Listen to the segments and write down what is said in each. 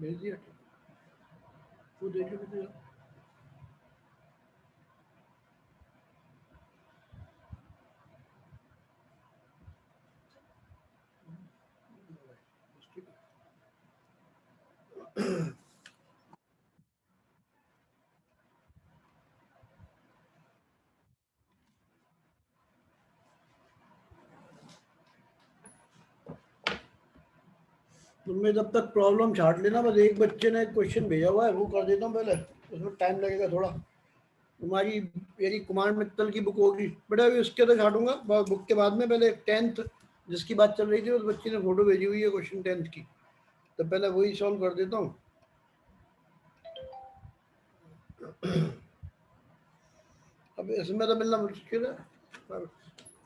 भेज दिया, वो देख लो। तुमने जब तक प्रॉब्लम छाट लेना, बस एक बच्चे ने एक क्वेश्चन भेजा हुआ है, वो कर देता हूँ पहले, उसमें टाइम लगेगा थोड़ा। तुम्हारी यदि कुमार मित्तल की बुक होगी बेटा, अभी उसके तो छाटूंगा बुक के बाद में। पहले 10th जिसकी बात चल रही थी, उस बच्चे ने फोटो भेजी हुई है क्वेश्चन 10th की, तो पहले वही सॉल्व कर देता हूँ। अब इसमें तो मिलना मुश्किल है। पर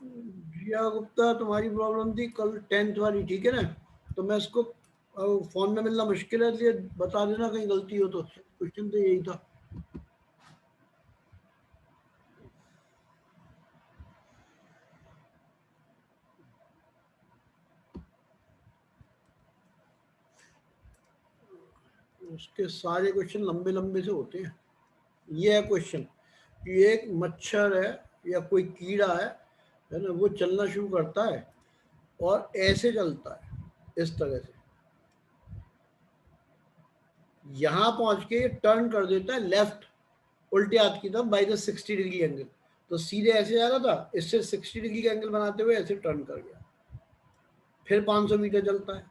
जिया गुप्ता, तुम्हारी प्रॉब्लम थी कल 10th वाली, ठीक है ना? तो मैं इसको फोन में मिलना मुश्किल है, इसलिए बता देना कहीं गलती हो तो। क्वेश्चन तो यही था। उसके सारे क्वेश्चन लंबे लंबे से होते हैं। ये है क्वेश्चन कि एक मच्छर है या कोई कीड़ा है ना, वो चलना शुरू करता है और ऐसे चलता है इस तरह से, यहां पहुंच के टर्न कर देता है लेफ्ट, उल्टे हाथ की तरफ बाई द 60 डिग्री एंगल। तो सीधे ऐसे जा रहा था, इससे 60 डिग्री का एंगल बनाते हुए ऐसे टर्न कर गया। फिर 500 मीटर चलता है,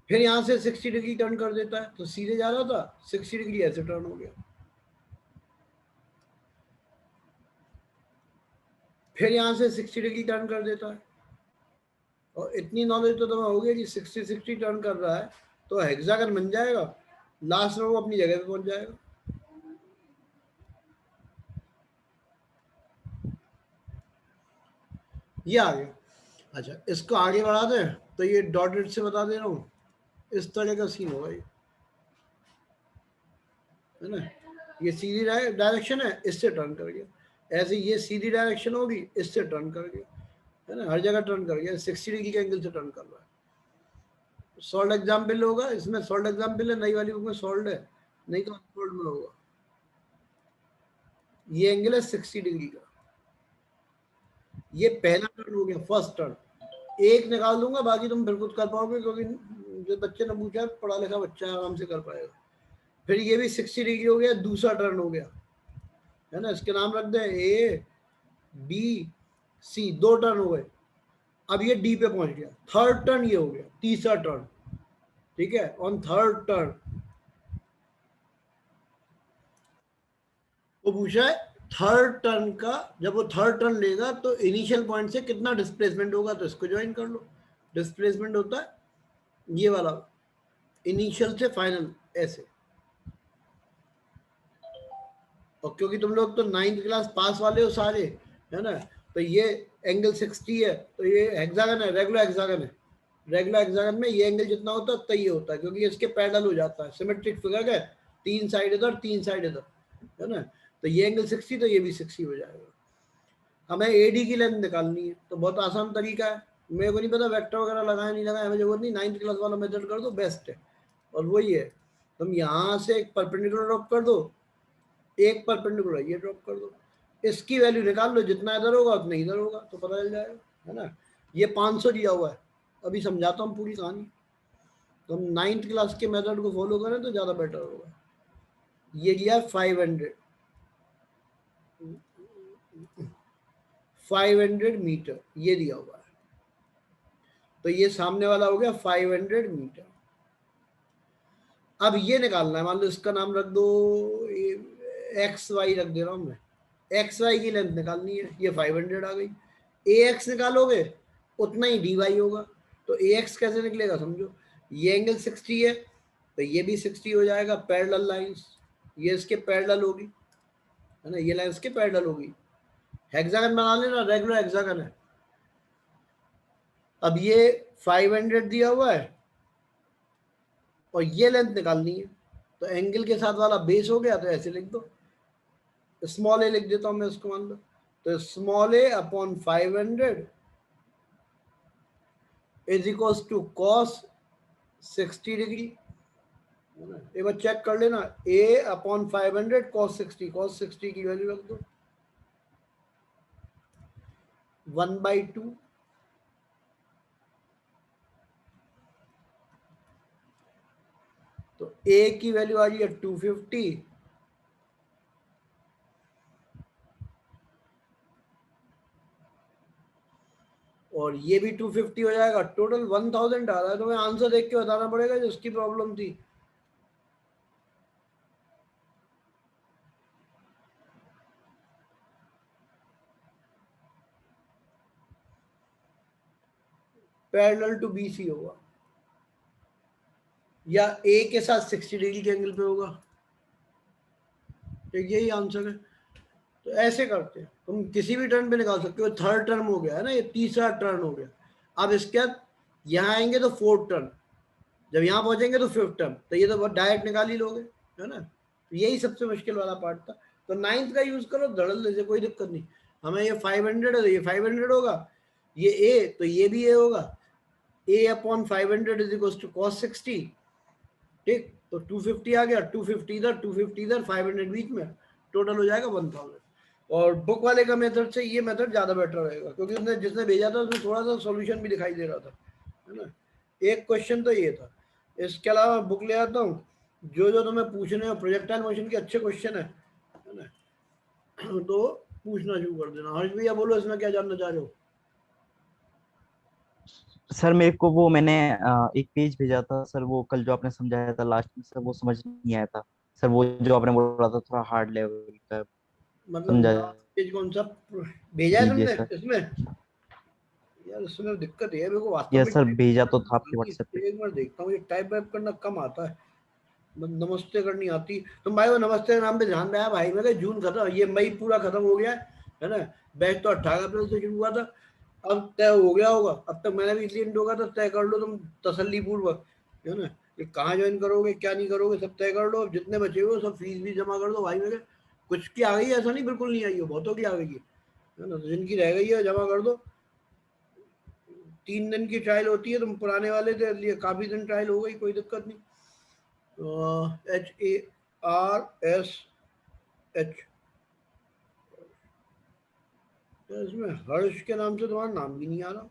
फिर यहां से 60 डिग्री टर्न कर देता है, तो सीधे जा रहा था, 60 डिग्री ऐसे टर्न हो गया। फिर यहां से 60 डिग्री टर्न कर देता है। और इतनी नॉलेज तो तुम्हें होगी कि 60-60 टर्न कर रहा है तो हेक्सागन बन जाएगा, लास्ट में वो अपनी जगह पे पहुंच जाएगा। ये आ गया। अच्छा, इसको आगे बढ़ा दें तो ये डॉटेड से बता दे रहा हूँ, इस तरह का सीन होगा ये, है ना? ये सीधी डायरेक्शन है, इससे टर्न कर गया। ऐसे ये सीधी डायरेक्शन होगी, इससे टर्न कर गया, है ना? हर जगह टर्न कर गया, 60 डिग्री के एंगल से टर्न कर रहा है। सॉल्ड एग्जाम्पल होगा इसमें, सॉल्ड एग्जाम्पल है, नई वाली बुक में सॉल्ड है, नहीं तो अनसॉल्ड में होगा। ये एंगल है 60 डिग्री का, ये पहला टर्न हो गया, फर्स्ट टर्न। एक निकाल दूंगा, बाकी तुम फिर खुद कर पाओगे, क्योंकि जो बच्चे ने पूछा है, पढ़ा लिखा बच्चा आराम से कर पाएगा। फिर ये भी 60 डिग्री हो गया, दूसरा टर्न हो गया, है ना? इसके नाम रख दे ए बी सी, दो टर्न हो गए। अब ये डी पे पहुंच गया, थर्ड टर्न ये हो गया, तीसरा टर्न, ठीक है? ऑन थर्ड टर्न वो पूछा है थर्ड टर्न का, जब वो थर्ड टर्न लेगा तो इनिशियल पॉइंट से कितना डिस्प्लेसमेंट होगा, तो इसको ज्वाइन कर लो। डिस्प्लेसमेंट होता है ये वाला, इनिशियल से फाइनल, ऐसे। और क्योंकि तुम लोग तो 9th क्लास पास वाले हो सारे, है ना? तो ये एंगल 60 है, तो ये हेक्सागन है, रेगुलर हेक्सागन है। रेगुलर हेक्सागन में ये एंगल जितना होता है उतना ये होता है, क्योंकि इसके पैरेलल हो जाता है, सिमेट्रिक फिगर है, 3 साइड इधर 3 साइड इधर, है ना? तो ये एंगल 60, तो ये भी 60 हो जाएगा। हमें एडी की लेंथ निकालनी है, तो बहुत आसान तरीका है। मेरे को नहीं पता वेक्टर वगैरह लगाए नहीं लगाए, हमें जरूरत नहीं, 9th क्लास वाला मेथड कर दो, बेस्ट है। और वही है, तुम यहाँ से एक परपेंडिकुलर ड्रॉप कर दो, एक परपेंडिकुलर ये ड्रॉप कर दो, इसकी वैल्यू निकाल लो, जितना इधर होगा उतना इधर होगा, तो पता चल जाएगा, है ना? ये 500 दिया हुआ है, अभी समझाता हूँ पूरी कहानी। तो हम 9th क्लास के मेथड को फॉलो करें तो ज़्यादा बेटर होगा। ये दिया 500 मीटर, ये दिया हुआ है, तो ये सामने वाला हो गया 500 मीटर। अब ये निकालना है, मान लो इसका नाम रख दो एक्स वाई, रख दे रहा हूँ मैं, एक्स वाई की लेंथ निकालनी है, ये 500 आ गई। ए एक्स निकालोगे उतना ही डी वाई होगा, तो ए एक्स कैसे निकलेगा समझो, ये एंगल 60 है, तो ये भी 60 हो जाएगा, पैरेलल लाइंस, ये इसके पैरेलल होगी, है ना? ये लाइन इसके पैरेलल होगी। हेक्सागन बना लेना, रेगुलर हेक्सागन है। अब ये 500 दिया हुआ है और ये लेंथ निकालनी है, तो एंगल के साथ वाला बेस हो गया, तो ऐसे लिख दो, स्मॉल ए लिख देता हूं मैं इसको, मान लो, तो small a upon 500 is equals to cos 60 degree, एक बार चेक कर लेना, a अपॉन 500 cos 60, cos 60 की वैल्यू रख दो 1/2, तो a की वैल्यू आ रही है 250, और ये भी 250 हो जाएगा, टोटल 1000 आ रहा है। तो मैं आंसर देख के बताना पड़ेगा जो उसकी प्रॉब्लम थी। पैरेलल टू BC होगा, या A के साथ 60 डिग्री के एंगल पे होगा, तो यही आंसर है। तो ऐसे करते हैं, तुम किसी भी टर्न पे निकाल सकते हो। थर्ड टर्म हो गया है ना, ये तीसरा टर्न हो गया। अब इसके बाद यहाँ आएंगे तो फोर्थ टर्न, जब यहाँ पहुंचेंगे तो फिफ्थ टर्म, तो ये तो डायरेक्ट निकाल ही लोगे, है ना। तो यही सबसे मुश्किल वाला पार्ट था। तो नाइन्थ का यूज करो, धड़ल्ले से, कोई दिक्कत नहीं। हमें ये 500 है तो ये 500 होगा, ये A तो ये भी A होगा, A upon 500 is equal to cos 60, ठीक। तो 250 आ गया, 250 इधर 250 इधर, 500 बीच में, टोटल हो जाएगा 1000। और बुक वाले का मेथड से ये मेथड ज्यादा बेटर रहेगा, क्योंकि उसने जिसने भेजा था उसमें थोड़ा सा सॉल्यूशन भी दिखाई दे रहा था, है ना। एक क्वेश्चन तो ये था। इसके अलावा बुक ले आता हूँ, जो जो तुम्हें पूछने हो, प्रोजेक्टाइल मोशन के अच्छे क्वेश्चन है ना, तो पूछना शुरू कर देना। हर्ष भैया बोलो, इसमें क्या जानना चाह रहे हो। सर मेरे को वो मैंने एक पेज भेजा था सर, वो कल जो आपने समझाया था लास्ट में सर, वो समझ नहीं आया था सर। वो जो आपने बोला था थोड़ा हार्ड लेवल का, मतलब समझा लास्ट पेज कौन सा भेजा है दीजिए तुमने सर। इसमें। यार इसमें दिक्कत है, मेरे को वास्तव में यस सर, टाइप भेजा तो था आपके करना, व्हाट्सएप पे। एक बार देखता हूँ, ये टाइप वाइप करना कम आता है, नमस्ते करनी आती। तुम भाई वो नमस्ते के नाम पे ध्यान रहा भाई, मैं जून खत्म, ये मई पूरा खत्म हो गया है ना। बैच तो 18 अप्रैल से शुरू हुआ था, अब तय हो गया होगा। अब तक मैंने भी इसलिए नहीं रोका था, तय कर लो तुम तसल्ली पूर्वक, है ना। ये कहाँ ज्वाइन करोगे क्या नहीं करोगे सब तय कर लो। अब जितने बचे हुए सब फीस भी जमा कर दो भाई मेरे। कुछ की आ गई है, ऐसा नहीं बिल्कुल नहीं आई हो, बहुतों की आ गई है ना। तो जिनकी रह गई है जमा कर दो। 3 दिन की ट्रायल होती है, तुम पुराने वाले थे इसलिए काफी दिन ट्रायल हो गई, कोई दिक्कत नहीं। HARSH, इसमें हर्ष के नाम से तुम्हारा नाम भी नहीं आ रहा,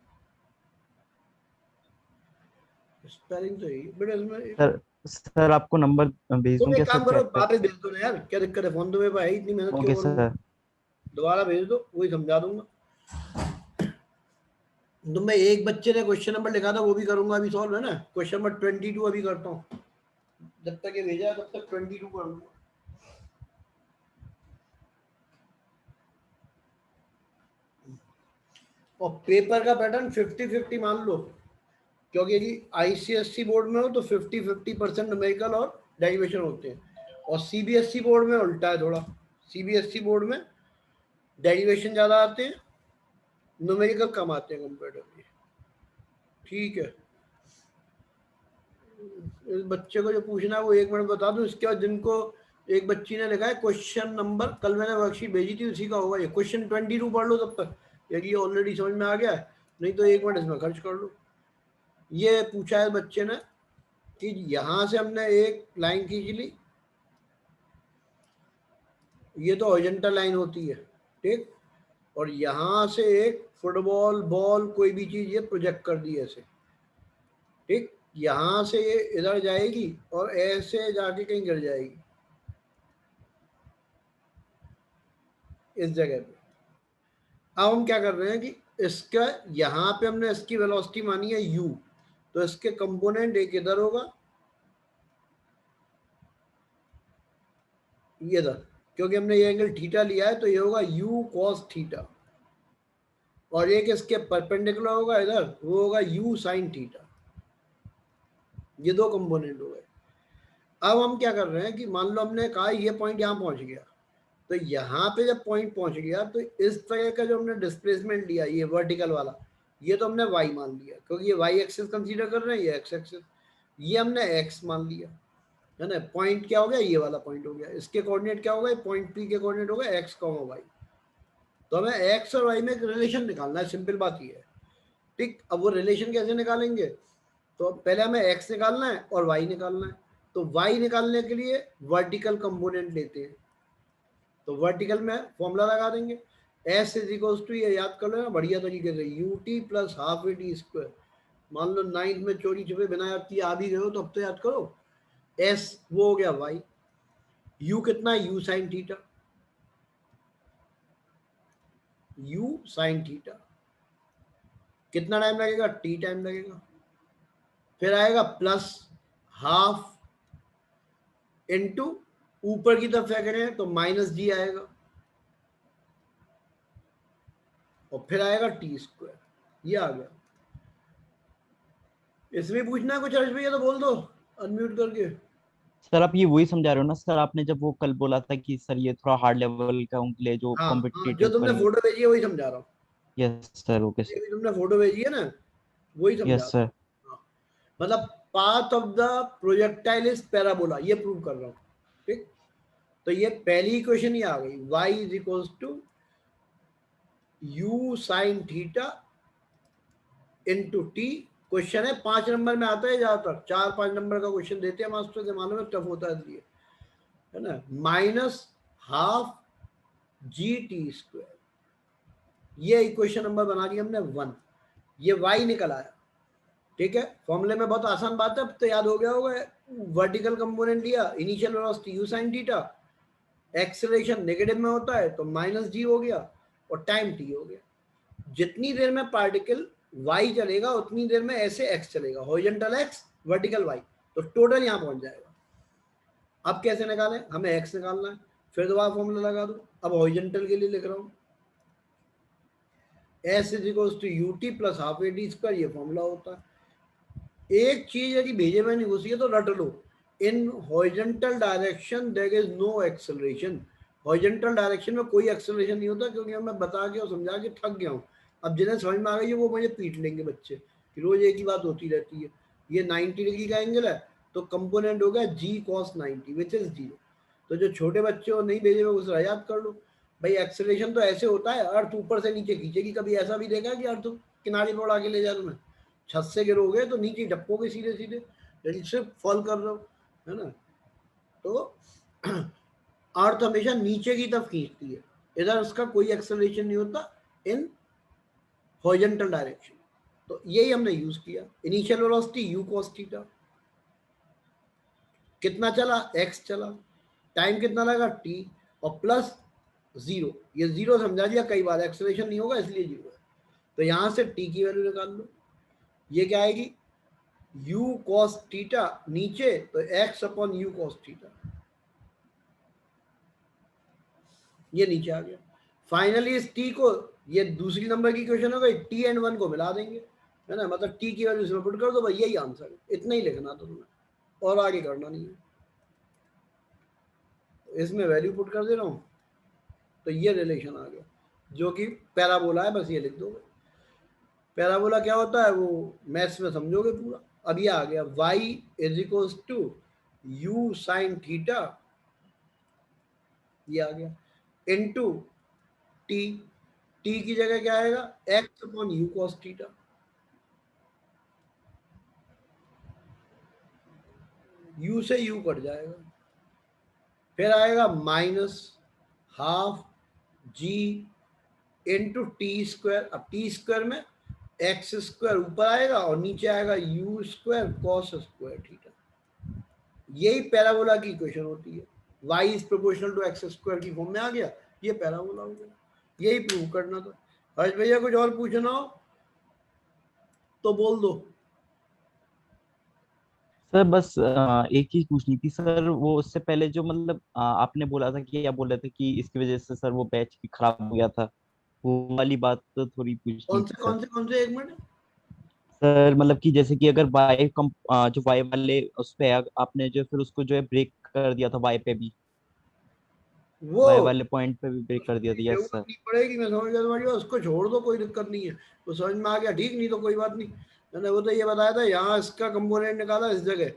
स्पेलिंग तो यही, बट इसमें सर सर आपको नंबर भेज दूं तुम क्या एक सर काम करो, चैट पे? वापस भेज दो ना यार, क्या दिक्कत है, फोन तो मेरे पास है, इतनी मेहनत क्यों ओके करूंगा। सर। दोबारा भेज दो, वही समझा दूंगा। तो मैं एक बच्चे ने क्वेश्चन नंबर लिखा था वो भी करूंगा अभी सॉल्व, है ना। क्वेश्चन नंबर 22 अभी करता हूँ, जब तक ये भेजा है तब तक 22 कर लूंगा। और पेपर का पैटर्न 50-50 मान लो, क्योंकि यदि ICSC बोर्ड में हो तो 50-50% न्यूमेरिकल और डेरिवेशन होते हैं, और CBSE बोर्ड में उल्टा है थोड़ा। CBSE बोर्ड में डेरिवेशन ज़्यादा आते हैं, न्यूमेरिकल कम आते हैं कंपेरेटिवली, ठीक है। इस बच्चे को जो पूछना है वो 1 मिनट बता दूं। इसके बाद जिनको, एक बच्ची ने लिखा है क्वेश्चन नंबर, कल मैंने वर्कशीट भेजी थी उसी का होगा ये, क्वेश्चन 22 पढ़ लो तब तक, यदि ये ऑलरेडी समझ में आ गया है, नहीं तो 1 मिनट इसमें खर्च कर लो। ये पूछा है बच्चे ने कि यहां से हमने एक लाइन खींच ली, ये तो हॉरिजॉन्टल लाइन होती है, ठीक। और यहां से एक फुटबॉल बॉल कोई भी चीज ये प्रोजेक्ट कर दी ऐसे, ठीक। यहां से ये इधर जाएगी और ऐसे जाके कहीं गिर जाएगी इस जगह पे। अब हम क्या कर रहे हैं कि इसका, यहाँ पे हमने इसकी वेलोसिटी मानी है u, तो इसके कंपोनेंट एक इधर होगा, ये इधर, क्योंकि हमने ये एंगल थीटा लिया है तो ये होगा u cos थीटा, और एक इसके परपेंडिकुलर होगा इधर, वो होगा u sin थीटा। ये दो कंपोनेंट हो गए। अब हम क्या कर रहे हैं कि मान लो हमने कहा ये पॉइंट यहाँ पहुंच गया, तो यहाँ पे जब पॉइंट पहुंच गया तो इस तरह का जो हमने डिस्प्लेसमेंट लिया ये वर्टिकल वाला, ये तो हमने y मान लिया, क्योंकि ये y एक्सिस कंसीडर कर रहे हैं, ये x एक्सिस, ये हमने x मान लिया, है ना। पॉइंट क्या हो गया, ये वाला पॉइंट हो गया। इसके कोऑर्डिनेट क्या हो गए, पॉइंट P के कोऑर्डिनेट हो गए x, y। तो हमें x और y में एक रिलेशन निकालना है, सिंपल बात ये है, ठीक। अब वो रिलेशन कैसे निकालेंगे, तो पहले हमें x निकालना है और y निकालना है। तो y निकालने के लिए वर्टिकल कंपोनेंट लेते हैं, तो वर्टिकल में फॉर्मूला लगा देंगे s इज इक्वल टू, ये याद कर लेना बढ़िया तरीके से, ut plus half a t square. मान लो 9th में चोरी छुपे बिना याद किए आ भी गए हो तो अब तो याद करो। s वो हो गया y, u कितना है, u sine theta, u sine theta कितना टाइम लगेगा, t टाइम लगेगा। फिर आएगा प्लस हाफ इनटू, ऊपर की तरफ फेंक रहे हैं तो माइनस जी आएगा, और फिर आएगा टी स्क्वायर, ये आ गया। इसमें पूछना है कुछ हर्ष भैया तो बोल दो अनम्यूट करके। सर आप ये वही समझा रहे हो ना सर, आपने जब वो कल बोला था कि सर ये थोड़ा हार्ड लेवल का उनके लिए जो हाँ हाँ, जो कॉम्पिटिटिव तुमने वाली। फोटो भेजी है वही समझा रहा हूँ। यस सर, ओके ये सर। भी तुमने फोटो भेजी है ना, वही समझा यस रहा सर। हूँ। हाँ, मतलब path of the projectile is parabola, ये प्रूव कर रहा हूँ। ठीक, तो ये पहली इक्वेशन ही आ गई, y is equals to u sine theta into T. Question है 5 नंबर में आता है ज्यादातर, 4-5 नंबर का क्वेश्चन देते हैं मास्टर के, मालूम है टफ होता है इसलिए, है ना, minus half G T square. ये इक्वेशन नंबर बना दी हमने 1, ये y निकल आया। ठीक है, फॉर्मूले में बहुत आसान बात है, अब तो याद हो गया होगा। वर्टिकल कंपोनेंट लिया, initial velocity u sin theta, acceleration negative में होता है तो माइनस जी हो गया, और टाइम t हो गया। जितनी देर में पार्टिकल y चलेगा उतनी देर में ऐसे x चलेगा, हॉरिजॉन्टल x वर्टिकल y, तो टोटल यहां पहुंच जाएगा। अब कैसे निकालें, हमें x निकालना है, फिर दोबारा फॉर्मूला लगा दो। अब हॉरिजॉन्टल के लिए लिख रहा हूं, s is equal to u t plus half a t square, ये फॉर्मूला होता है। एक चीज यदि भेजे में नहीं घुसी है तो रट लो, in horizontal direction there is no acceleration. Horizontal direction में कोई एक्सेलरेशन नहीं होता, क्योंकि मैं बता के और समझा के थक गया हूँ। अब जिन्हें समझ में आ गई है वो मुझे पीट लेंगे बच्चे कि रोज एक ही बात होती रहती है। ये 90 डिग्री का एंगल है तो कंपोनेंट हो गया जी कॉस 90 विच इज 0। तो जो छोटे बच्चे हो नहीं भेजे हुए उसे याद कर लो भाई, एक्सेलरेशन तो ऐसे होता है, अर्थ ऊपर से नीचे खींचेगी। कभी ऐसा भी देखा कि अर्थ किनारे पर उड़ा के ले जा रहा मैं, छत से गिरोगे तो नीचे डप्पोगे सीधे सीधे, लेकिन सिर्फ फॉल कर रहे हो, है ना। तो अर्थ हमेशा नीचे की तरफ खींचती है, इधर उसका कोई एक्सेलरेशन नहीं होता इन हॉरिजॉन्टल डायरेक्शन। तो यही हमने यूज किया, initial velocity u cos theta, कितना चला x चला, टाइम कितना लगा t, और प्लस 0, ये 0 समझा दिया कई बार, एक्सेलरेशन नहीं होगा इसलिए 0 है। तो यहां से t की वैल्यू निकाल लो, ये क्या आएगी, u cos थीटा, नीचे तो x upon u cos theta, ये नीचे आ गया। फाइनली इस t को, ये दूसरी नंबर की क्वेश्चन हो गई, t एंड 1 को मिला देंगे, है ना, मतलब t की वैल्यू इसमें पुट कर दो भाई, यही आंसर है। इतना ही लिखना था तुम्हें, और आगे करना नहीं है। इसमें वैल्यू पुट कर दे रहा हूँ तो ये रिलेशन आ गया, जो कि पैराबोला है, बस ये लिख दो। पैराबोला क्या होता है वो मैथ्स में समझोगे पूरा। अब ये आ गया y is equals to u sine theta, ये आ गया, इनटू t, t की जगह क्या आएगा, x upon u cos theta, u से u कट जाएगा, फिर आएगा minus half g into t square. अब टी स्क्वायर में एक्स स्क्वायर ऊपर आएगा और नीचे आएगा u square cos square theta. यही पैराबोला की इक्वेशन होती है, y is proportional to x square की फॉर्म में आ गया, ये पैराबोला हो गया। यही प्रूव करना था। हर्ष भैया कुछ और पूछना हो तो बोल दो। सर बस एक चीज पूछनी थी सर, वो उससे पहले जो मतलब आपने बोला था कि, या बोल रहे थे कि इसकी वजह से सर वो बैच भी खराब हो गया था, वो वाली बात तो थोड़ी पूछनी कौन थी से सर। कौन से कौन से, एक मिनट। सर मतलब कि जैसे कि अगर जो वाई वाले उस पे आपने जो फिर उसको जो है ब्रेक कर दिया था, वाई पे भी, वो वाई वाले पॉइंट पे भी ब्रेक कर दिया था। यस जरूरत सर। नहीं पड़ेगी, मैं समझ गया तुम्हारी बात, उसको छोड़ दो, कोई दिक्कत नहीं है। वो समझ में आ गया ठीक, नहीं तो कोई बात नहीं। मैंने वो तो ये बताया था, यहाँ इसका कंपोनेंट निकाला इस जगह,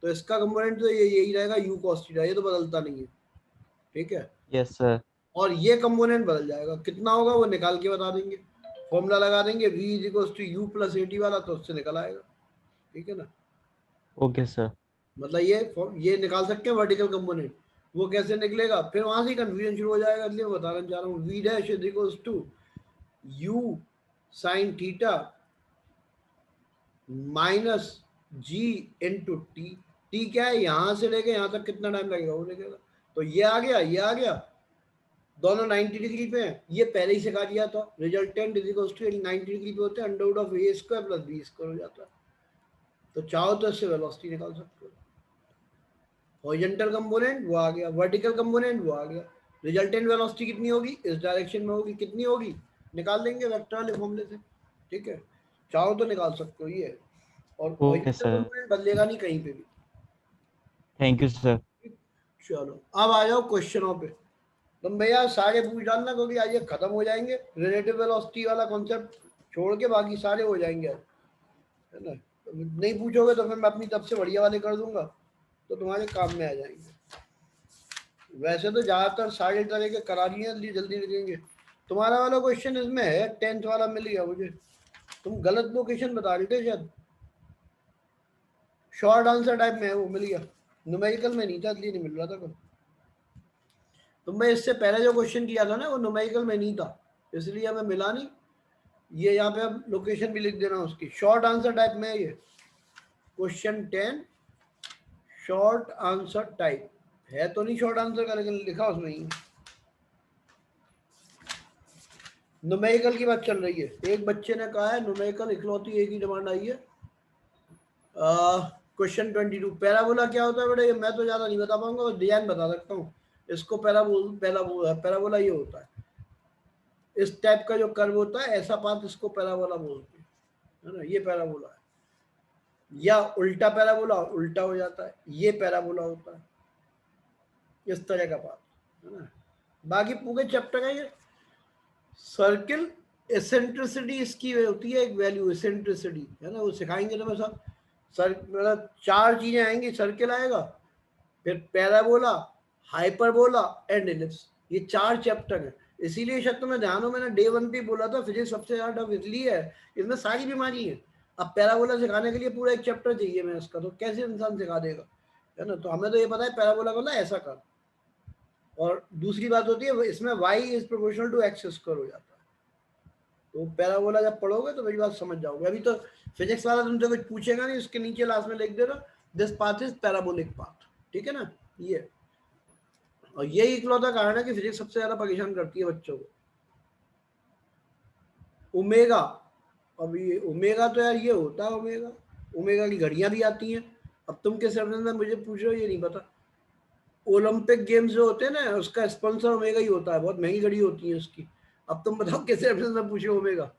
तो इसका कंपोनेंट तो ये यही रहेगा यू कॉस थीटा, ये तो बदलता नहीं है। ठीक है, यस सर। और ये कंपोनेंट बदल जाएगा, कितना होगा वो निकाल के बता देंगे, फॉर्मूला लगा देंगे v is equal to u plus a t वाला, तो उससे निकल आएगा। ठीक है ना। Okay sir. मतलब ये निकाल सकते हैं वर्टिकल कंपोनेंट। वो कैसे निकलेगा, फिर वहां से कंफ्यूजन शुरू हो जाएगा, इसलिए बताना चाह रहा हूँ। V dash is equals to u sine theta minus g into t. T क्या है, यहां से लेके यहां तक कितना टाइम लगेगा वो लगेगा। तो ये आ गया, ये आ गया, दोनों 90 डिग्री पे हैं। ये पहले ही सिखा दिया था, resultant is equals to 90 degree पे होते हैं under root of a square plus b square हो जाता है। तो चाहो तो इससे वेलोसिटी निकाल सकते हो। हॉरिजॉन्टल कंपोनेंट वो आ गया, वर्टिकल कंपोनेंट वो आ गया। रिजल्टेंट वेलोसिटी कितनी होगी, इस डायरेक्शन में होगी, कितनी होगी निकाल देंगे वेक्टर वाले फॉर्मूले से। ठीक है, चाहो तो निकाल सकते हो ये। और ओके हॉरिजॉन्टल सर, कंपोनेंट बदलेगा नहीं कहीं पे भी। Thank you sir. चलो अब आ जाओ क्वेश्चनों पे। तुम भैया सारे पूछ डालना, क्योंकि आज ये खत्म हो जाएंगे। रिलेटिव वेलोसिटी वाला कॉन्सेप्ट छोड़ के बाकी सारे हो जाएंगे आज, है ना। नहीं पूछोगे तो फिर मैं अपनी तरफ से बढ़िया वाले कर दूंगा, तो तुम्हारे काम में आ जाएंगे। वैसे तो ज्यादातर सारे तरह के करा लिए, जल्दी जल्दी लिखेंगे। तुम्हारा वाला क्वेश्चन इसमें है, 10th वाला मिल गया मुझे। तुम गलत लोकेशन बता रहे थे शायद। शॉर्ट आंसर टाइप में है, वो मिल गया। न्यूमेरिकल में नहीं था, इसलिए नहीं मिल रहा था। तुमने इससे पहले जो क्वेश्चन किया था ना, वो न्यूमेरिकल में नहीं था, इसलिए हमें मिला नहीं। ये यहाँ पे अब लोकेशन भी लिख देना उसकी। शॉर्ट आंसर टाइप में है ये क्वेश्चन 10, शॉर्ट आंसर टाइप है तो नहीं शॉर्ट आंसर का, लेकिन लिखा उसमें ही। न्यूमेरिकल की बात चल रही है। एक बच्चे ने कहा है न्यूमेरिकल इकलौती एक ही डिमांड आई है। क्वेश्चन 22, पैराबोला क्या होता है बेटा, ये मैं तो ज्यादा नहीं बता पाऊंगा, बस डिजाइन बता सकता हूँ। इसको पैराबोला ये होता है, इस टाइप का जो कर्व होता है, ऐसा पाथ इसको पैराबोला बोलते हैं, है ना। ये पैराबोला है। या उल्टा पैराबोला, उल्टा हो जाता है, ये पैराबोला होता है, इस तरह का पाथ, है ना। बाकी पूरे चैप्टर का ये सर्किल एसेंट्रिसिटी इसकी होती है, एक वैल्यू एसेंट्रिसिटी, है ना। वो सिखाएंगे तुम्हें सब। सर मतलब 4 चीजें आएंगी, सर्किल आएगा, फिर पैराबोला, हाइपरबोला एंड इलिप्स। ये 4 चैप्टर है। इसीलिए शायद तुम्हें ध्यान हो, मैंने डे 1 पे बोला था फिजिक्स सबसे ज्यादा टफ इसलिए है, इसमें सारी बीमारी है। अब पैराबोला सिखाने के लिए पूरा एक चैप्टर चाहिए मैं इसका, तो कैसे इंसान सिखा देगा, है ना। तो हमें तो ये पता है पैराबोला का ऐसा कर। और दूसरी बात होती है इसमें y is proportional to x square हो जाता है। तो पैराबोला जब पढ़ोगे तो मेरी बात समझ जाओगे। अभी तो फिजिक्स वाला तुमसे कुछ पूछेगा नहीं, उसके नीचे लास्ट में लिख दे रहा this path is parabolic path, ठीक है ना। ये और यही इकलौता कारण है कि फिजिक्स सबसे ज्यादा परेशान करती है बच्चों को। ओमेगा, अब ये ओमेगा तो यार ये होता है ओमेगा। ओमेगा की घड़ियां भी आती हैं। अब तुम किस रेफरेंस में मुझे पूछ रहे हो, ये नहीं पता। ओलंपिक गेम्स जो होते हैं ना, उसका स्पॉन्सर ओमेगा ही होता है, बहुत महंगी घड़ी होती है उसकी। अब तुम बताओ किस रेफरेंस में पूछे ओमेगा।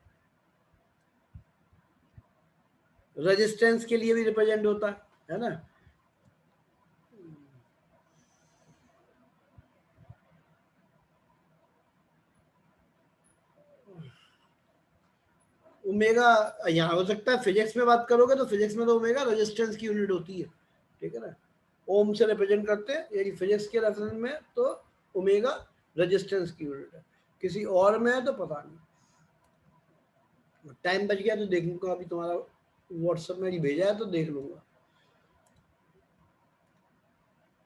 रेजिस्टेंस के लिए भी रिप्रेजेंट होता है ना। ओमेगा यहाँ हो सकता है फिजिक्स में बात करोगे तो फिजिक्स में तो ओमेगा रेजिस्टेंस की यूनिट होती है, ठीक है ना। ओम से रिप्रेजेंट करते हैं, यदि फिजिक्स के रेफरेंस में तो ओमेगा रेजिस्टेंस की यूनिट है। किसी और में है तो पता नहीं। टाइम बच गया तो देख लूंगा, अभी तुम्हारा व्हाट्सएप में ही भेजा है तो देख लूंगा।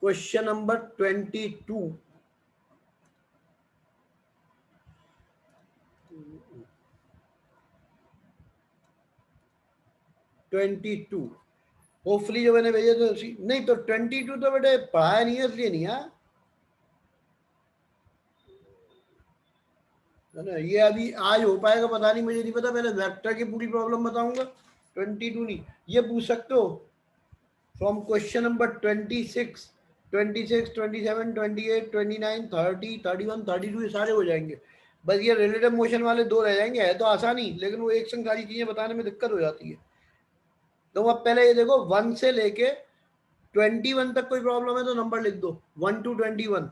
क्वेश्चन नंबर 22, 22 होपफुली जो मैंने भेजा तो नहीं, तो 22 तो बेटे पढ़ाया नहीं है इसलिए नहीं है ना। ये अभी आज हो पाएगा पता नहीं, मुझे नहीं पता। पहले वेक्टर की पूरी प्रॉब्लम बताऊंगा, 22 नहीं। ये पूछ सकते हो फ्रॉम क्वेश्चन नंबर 26, 26, 27, 28, 29, 30, 31, 32 ये सारे हो जाएंगे। बस ये रिलेटिव मोशन वाले 2 रह जाएंगे। है तो आसानी, लेकिन वो एक संग सारी चीजें बताने में दिक्कत हो जाती है। तो अब पहले ये देखो 1 से लेके 21 तक कोई प्रॉब्लम है तो नंबर लिख दो, 1 to 21।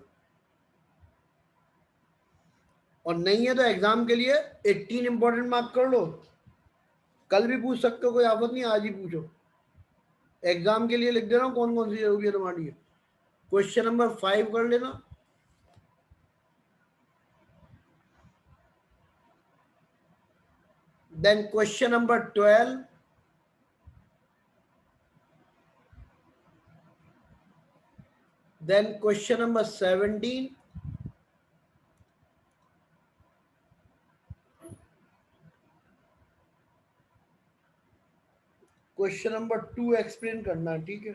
और नहीं है तो एग्जाम के लिए 18 इंपॉर्टेंट मार्क कर लो। कल भी पूछ सकते हो, कोई आफत नहीं, आज ही पूछो। एग्जाम के लिए लिख दे रहा हूँ कौन कौन सी होगी तुम्हारी। क्वेश्चन नंबर 5 कर लेना। Then question number 12, Then question number 17. Question number 2 explain करना है, ठीक है।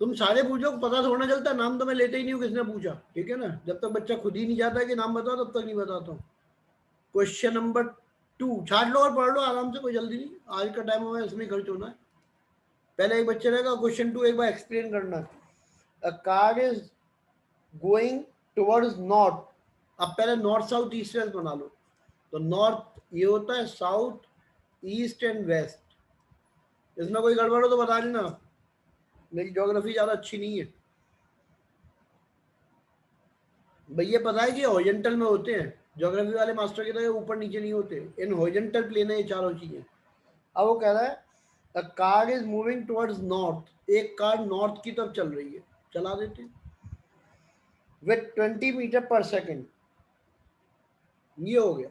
तुम सारे पूछो, पता थोड़ा चलता, नाम तो मैं लेते ही नहीं हूँ किसने पूछा, ठीक है ना। जब तक बच्चा खुद ही नहीं जाता है कि नाम बताओ तब तक नहीं बताता हूँ। क्वेश्चन नंबर 2 छाट लो और पढ़ लो आराम से, कोई जल्दी नहीं, आज का टाइम हमें इसमें खर्च होना है। पहले एक बच्चे रहेगा, क्वेश्चन 2 एक बार एक्सप्लेन करना। A car is going towards north. अब पहले नॉर्थ साउथ ईस्ट वेस्ट बना लो। तो नॉर्थ ये होता है, साउथ ईस्ट एंड वेस्ट। इसमें कोई गड़बड़ हो तो बता देना, मेरी ज्योग्राफी ज्यादा अच्छी नहीं है। भैया पता है कि हॉरिजॉन्टल में होते हैं, ज्योग्राफी वाले मास्टर की तरह ऊपर नीचे नहीं होते, इन हॉरिजॉन्टल प्लेन है ये चारों चीजें। अब वो कह रहा है a car is moving towards north, एक कार नॉर्थ की तरफ चल रही है, चला देते हैं विद 20 मीटर पर सेकेंड। ये हो गया,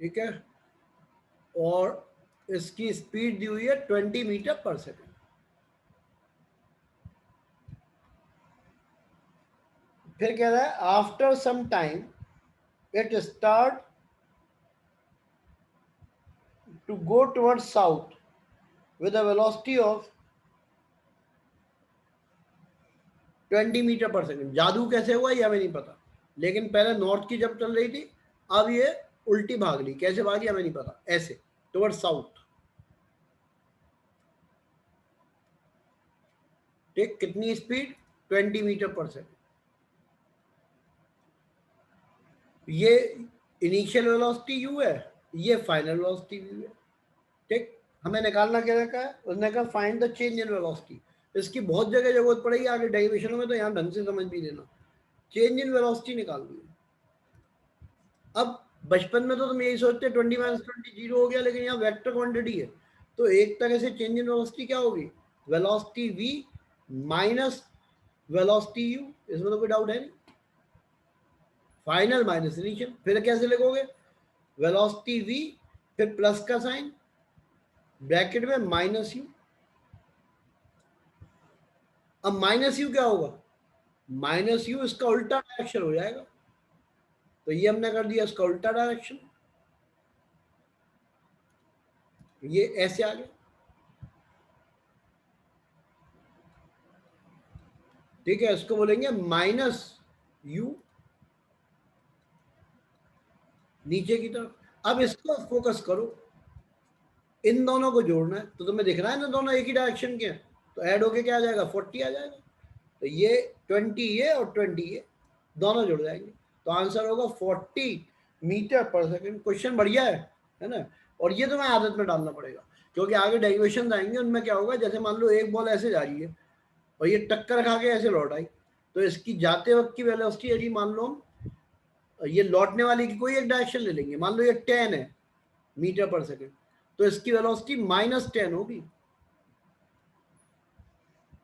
ठीक है। और इसकी स्पीड दी हुई है 20 मीटर पर सेकेंड। फिर कह रहा है after some time it start to go towards south with a velocity of 20 metre per second. जादू कैसे हुआ ये हमें नहीं पता, लेकिन पहले नॉर्थ की जब चल रही थी, अब ये उल्टी भाग ली। कैसे भागी हमें नहीं पता, ऐसे टुवर्ड्स साउथ, ठीक। कितनी स्पीड, 20 मीटर पर सेकेंड। ये इनिशियल वेलोसिटी u है, ये फाइनल वेलोसिटी v है, ठीक। हमें निकालना क्या रखा है, उसने कहा find the change in velocity. इसकी बहुत जगह जरूरत पड़ेगी आगे डेरिवेशन में, तो यहाँ ढंग से समझ भी लेना। चेंज इन वेलोसिटी निकालनी है। अब बचपन में तो तुम यही सोचते 20 माइनस 20 जीरो हो गया, लेकिन यहाँ वेक्टर क्वांटिटी है, तो एक तरह से चेंज इन वेलोसिटी क्या होगी, velocity v minus velocity u। इसमें तो कोई डाउट है नहीं, फाइनल माइनस इनिशियल। फिर कैसे लिखोगे, वेलोसिटी v फिर प्लस का साइन ब्रैकेट में माइनस यू। अब माइनस यू क्या होगा, माइनस यू इसका उल्टा डायरेक्शन हो जाएगा, तो ये हमने कर दिया इसका उल्टा डायरेक्शन, ये ऐसे आ गया, ठीक है। इसको बोलेंगे माइनस यू नीचे की तरफ। अब इसको फोकस करो, इन दोनों को जोड़ना है, तो तुम्हें दिख रहा है ना दोनों एक ही डायरेक्शन के हैं, तो ऐड होके क्या आ जाएगा, 40 आ जाएगा। तो ये 20 ये और 20 ये दोनों जुड़ जाएंगे, तो आंसर होगा 40 मीटर पर सेकेंड। क्वेश्चन बढ़िया है ना। और ये तुम्हें आदत में डालना पड़ेगा, क्योंकि आगे डेरिवेशन आएंगे, उनमें क्या होगा, जैसे मान लो एक बॉल ऐसे जा रही है और ये टक्कर खा के ऐसे लौट आई, तो इसकी जाते वक्त की वेलोसिटी यदि मान लो ये लौटने वाली की कोई एक डायरेक्शन ले लेंगे, मान लो ये 10 है मीटर पर सेकेंड, तो इसकी वेलोसिटी -10 होगी।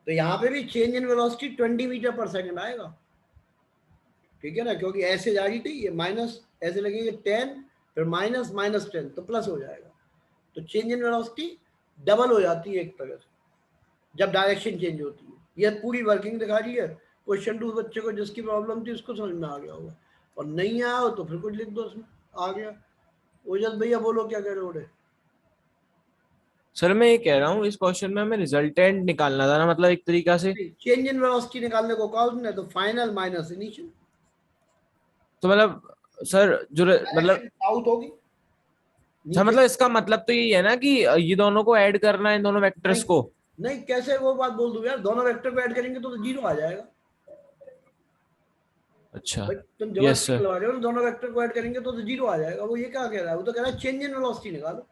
तो यहाँ पे भी change in velocity 20 metre per second आएगा, ठीक है ना, क्योंकि ऐसे जा रही थी, ये माइनस ऐसे लगेंगे 10 फिर माइनस -10 तो प्लस हो जाएगा। तो चेंज इन वेलोसिटी डबल हो जाती है एक तरह से जब डायरेक्शन चेंज होती है। ये पूरी वर्किंग दिखा रही है। क्वेश्चन 2 बच्चे को जिसकी प्रॉब्लम थी उसको समझ में आ गया होगा, और नहीं आया हो तो फिर कुछ लिख दो उसमें, आ गया। ओजस भैया बोलो क्या कह रहे हो। सर मैं ये कह रहा हूँ इस क्वेश्चन में हमें रिजल्टेंट निकालना था ना, मतलब एक तरीका से। चेंज इन वेलोसिटी निकालने को कहा उसने, तो फाइनल माइनस इनिशियल। तो मतलब सर जो मतलब साउथ होगी सर, मतलब इसका मतलब तो यही है ना कि ये दोनों को ऐड करना है, इन दोनों वेक्टर्स को। नहीं, कैसे वो बात बोल दूं यार, दोनों वेक्टर को ऐड करेंगे तो जीरो आ जाएगा। अच्छा, तुम यस जबरदस्ती सर। लगा रहे हो, दोनों वेक्टर को ऐड करेंगे तो जीरो आ जाएगा। वो ये क्या कह रहा है, वो तो कह रहा है चेंज इन वेलोसिटी निकालो,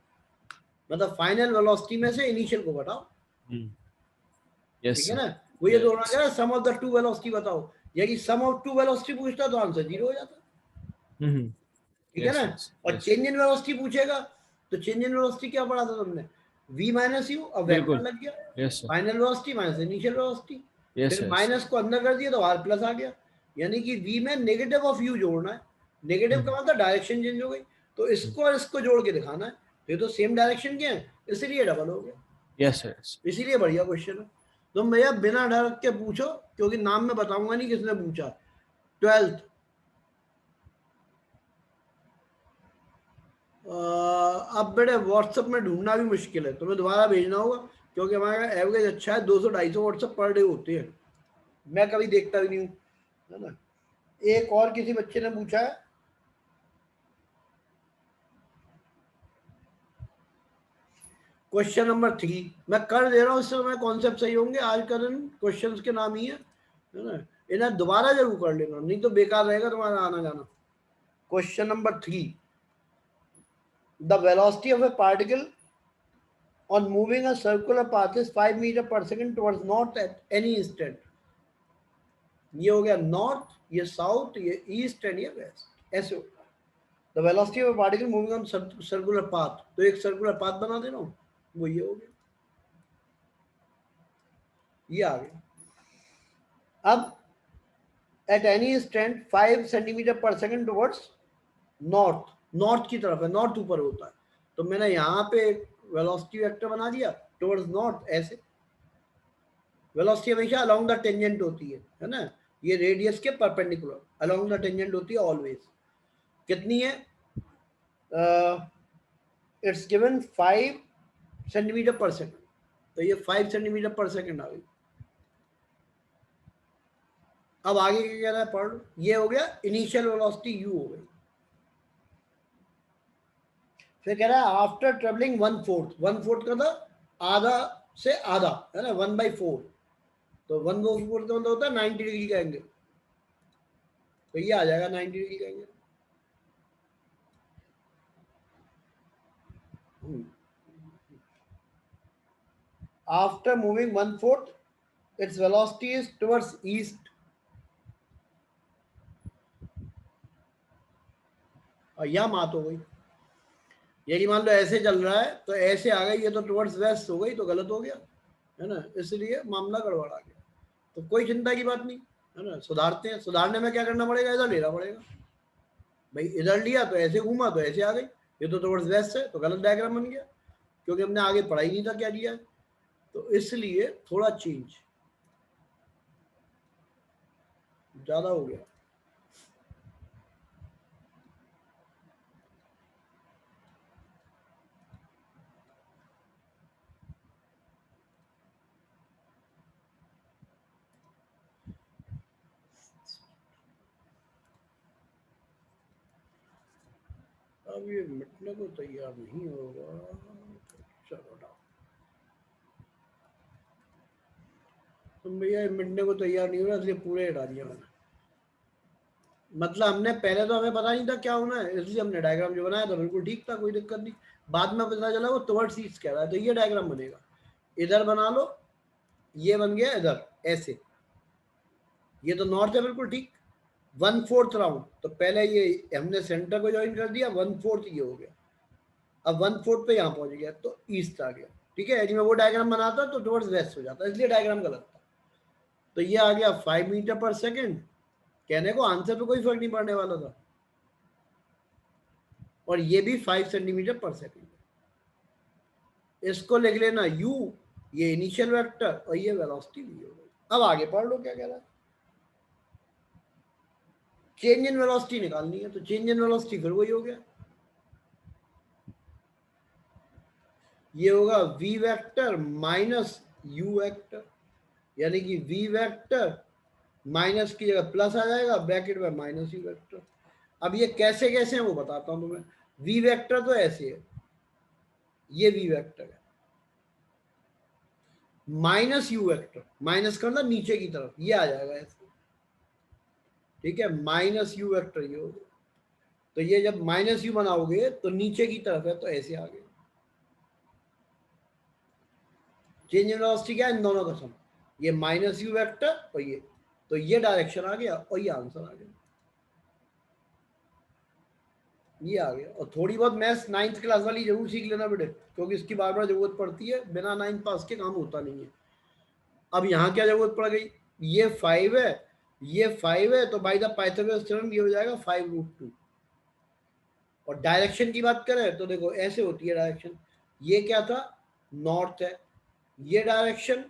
मतलब फाइनल वेलोसिटी में से इनिशियल को घटाओ, यस ठीक है सर। ना। वो ये दोनों कह रहा है सम ऑफ द टू वेलोसिटी बताओ, यदि सम ऑफ टू वेलोसिटी पूछता तो आंसर जीरो हो जाता, ठीक है ना। और चेंज इन वेलोसिटी पूछेगा तो चेंज इन वेलोसिटी क्या पढ़ा था तुमने, v माइनस यू, अब वेक्टर लग गया, yes sir. Final velocity minus initial velocity, yes फिर माइनस को अंदर कर दिया तो r प्लस आ गया, यानी कि v में नेगेटिव ऑफ u जोड़ना है। नेगेटिव का मतलब डायरेक्शन चेंज हो गई, तो इसको और इसको जोड़ के दिखाना है, ये तो सेम डायरेक्शन के हैं इसलिए डबल हो गया। Yes yes. इसीलिए बढ़िया क्वेश्चन है। तुम भैया बिना डर के पूछो, क्योंकि नाम मैं बताऊंगा नहीं किसने पूछा। 12th अब बेटे व्हाट्सएप में ढूंढना भी मुश्किल है, तुम्हें दोबारा भेजना होगा, क्योंकि हमारा एवरेज अच्छा है, 200-250 व्हाट्सएप पर डे होती है, मैं कभी देखता भी नहीं हूँ, है ना। एक और किसी बच्चे ने पूछा है, क्वेश्चन नंबर 3 मैं कर दे रहा हूँ, इससे मैं कॉन्सेप्ट सही होंगे। आज का दिन क्वेश्चंस के नाम ही है ना। इन्हें दोबारा जरूर कर लेना, नहीं तो बेकार रहेगा तुम्हारा आना जाना। Question number 3, the velocity of a particle on moving a circular path is 5 metre per second towards north at any instant। ये हो गया नॉर्थ, ये साउथ, ये ईस्ट एंड ये वेस्ट, ऐसे होता है। The velocity of particle moving on circular path, तो एक सर्कुलर पाथ बना दे रहा हूँ, वो ये हो गया, ये आ गया। अब एट एनी इंस्टेंट 5 सेंटीमीटर पर सेकंड टुवर्ड्स नॉर्थ, नॉर्थ की तरफ है, नॉर्थ ऊपर होता है, तो मैंने यहाँ पे वेलोसिटी वेक्टर बना दिया टुवर्ड्स नॉर्थ। ऐसे वेलोसिटी हमेशा अलोंग द टेंजेंट होती है ना, ये रेडियस के परपेंडिकुलर अलोंग द टेंजेंट होती है ऑलवेज। कितनी है? इट्स गिवन 5 सेंटीमीटर पर सेकंड, तो ये 5 सेंटीमीटर पर सेकंड आ गई। अब आगे क्या कह रहा है, पढ़। ये हो गया इनिशियल वेलोसिटी u हो गई। फिर कह रहा है आफ्टर ट्रेवलिंग 1/4, 1/4 का था आधा से आधा, है ना, 1/4, तो 1/4 का मतलब होता है 90 डिग्री का एंगल, तो ये आ जाएगा 90 डिग्री का angle. After moving 1/4, its velocity is towards east। और यह मात हो गई, यदि मान लो ऐसे चल रहा है तो ऐसे आ गई, ये तो टुवर्ड्स वेस्ट हो गई, तो गलत हो गया, है ना, इसलिए मामला गड़बड़ आ गया। तो कोई चिंता की बात नहीं, है ना, सुधारते हैं। सुधारने में क्या करना पड़ेगा, इधर लेना पड़ेगा भाई, इधर लिया तो ऐसे घूमा तो ऐसे आ गई, ये तो टुवर्ड्स वेस्ट है, तो गलत डायग्राम बन गया, क्योंकि हमने आगे पढ़ा ही नहीं था क्या दिया है, तो इसलिए थोड़ा चेंज ज्यादा हो गया। अब ये मिटने को तैयार नहीं होगा, चलो ना, तो भैया ये मिटने को तैयार नहीं हो रहा, इसलिए पूरे हटा दिया मैंने। मतलब हमने पहले तो हमें पता नहीं था क्या होना है, इसलिए हमने डायग्राम जो बनाया था बिल्कुल ठीक था, कोई दिक्कत नहीं। बाद में पता चला वो टुवर्ड्स ईस्ट कह रहा है, तो ये डायग्राम बनेगा, इधर बना लो, ये बन गया इधर ऐसे, ये तो नॉर्थ है बिल्कुल ठीक। 1/4 राउंड, तो पहले ये हमने सेंटर को ज्वाइन कर दिया, 1/4 ये हो गया, अब 1/4 पे यहाँ पहुंच गया, तो ईस्ट आ गया, ठीक है। यदि मैं वो डायग्राम बनाता तो टुवर्ड्स वेस्ट हो जाता, इसलिए डायग्राम गलत था। तो ये आ गया 5 मीटर पर सेकेंड, कहने को आंसर पे कोई फर्क नहीं पड़ने वाला था, और ये भी 5 सेंटीमीटर पर सेकेंड। इसको लिख लेना u, ये इनिशियल वेक्टर, और ये वेलोसिटी v हो गई। अब आगे पढ़ लो क्या कह रहा है। चेंज इन वेलोसिटी निकालनी है, तो चेंज इन वेलोसिटी फिर वही हो गया, ये होगा v vector minus u vector, यानी कि v वेक्टर माइनस की जगह प्लस आ जाएगा, ब्रैकेट में माइनस u वेक्टर। अब ये कैसे कैसे है वो बताता हूं तुम्हें। v वेक्टर तो ऐसे है, ये v वेक्टर है, माइनस u वेक्टर, माइनस करना नीचे की तरफ, ये आ जाएगा ऐसे, ठीक है, माइनस u वेक्टर ये हो गया। तो ये जब माइनस u बनाओगे तो नीचे की तरफ है, तो ऐसे आ गया। चेंज इन वेलोसिटी क्या है, इन दोनों का सम, ये माइनस u वेक्टर और ये, तो ये डायरेक्शन आ गया और ये आंसर आ गया, ये आ गया। और थोड़ी बहुत मैथ्स 9th क्लास वाली जरूर सीख लेना बेटे, क्योंकि इसकी बार बार जरूरत पड़ती है, बिना 9th पास के काम होता नहीं है। अब यहाँ क्या जरूरत पड़ गई, ये 5 है, ये 5 है, तो बाय द पाइथागोरस थ्योरम ये हो जाएगा 5√2। और डायरेक्शन की बात करें तो देखो ऐसे होती है डायरेक्शन, ये क्या था, नॉर्थ है, ये डायरेक्शन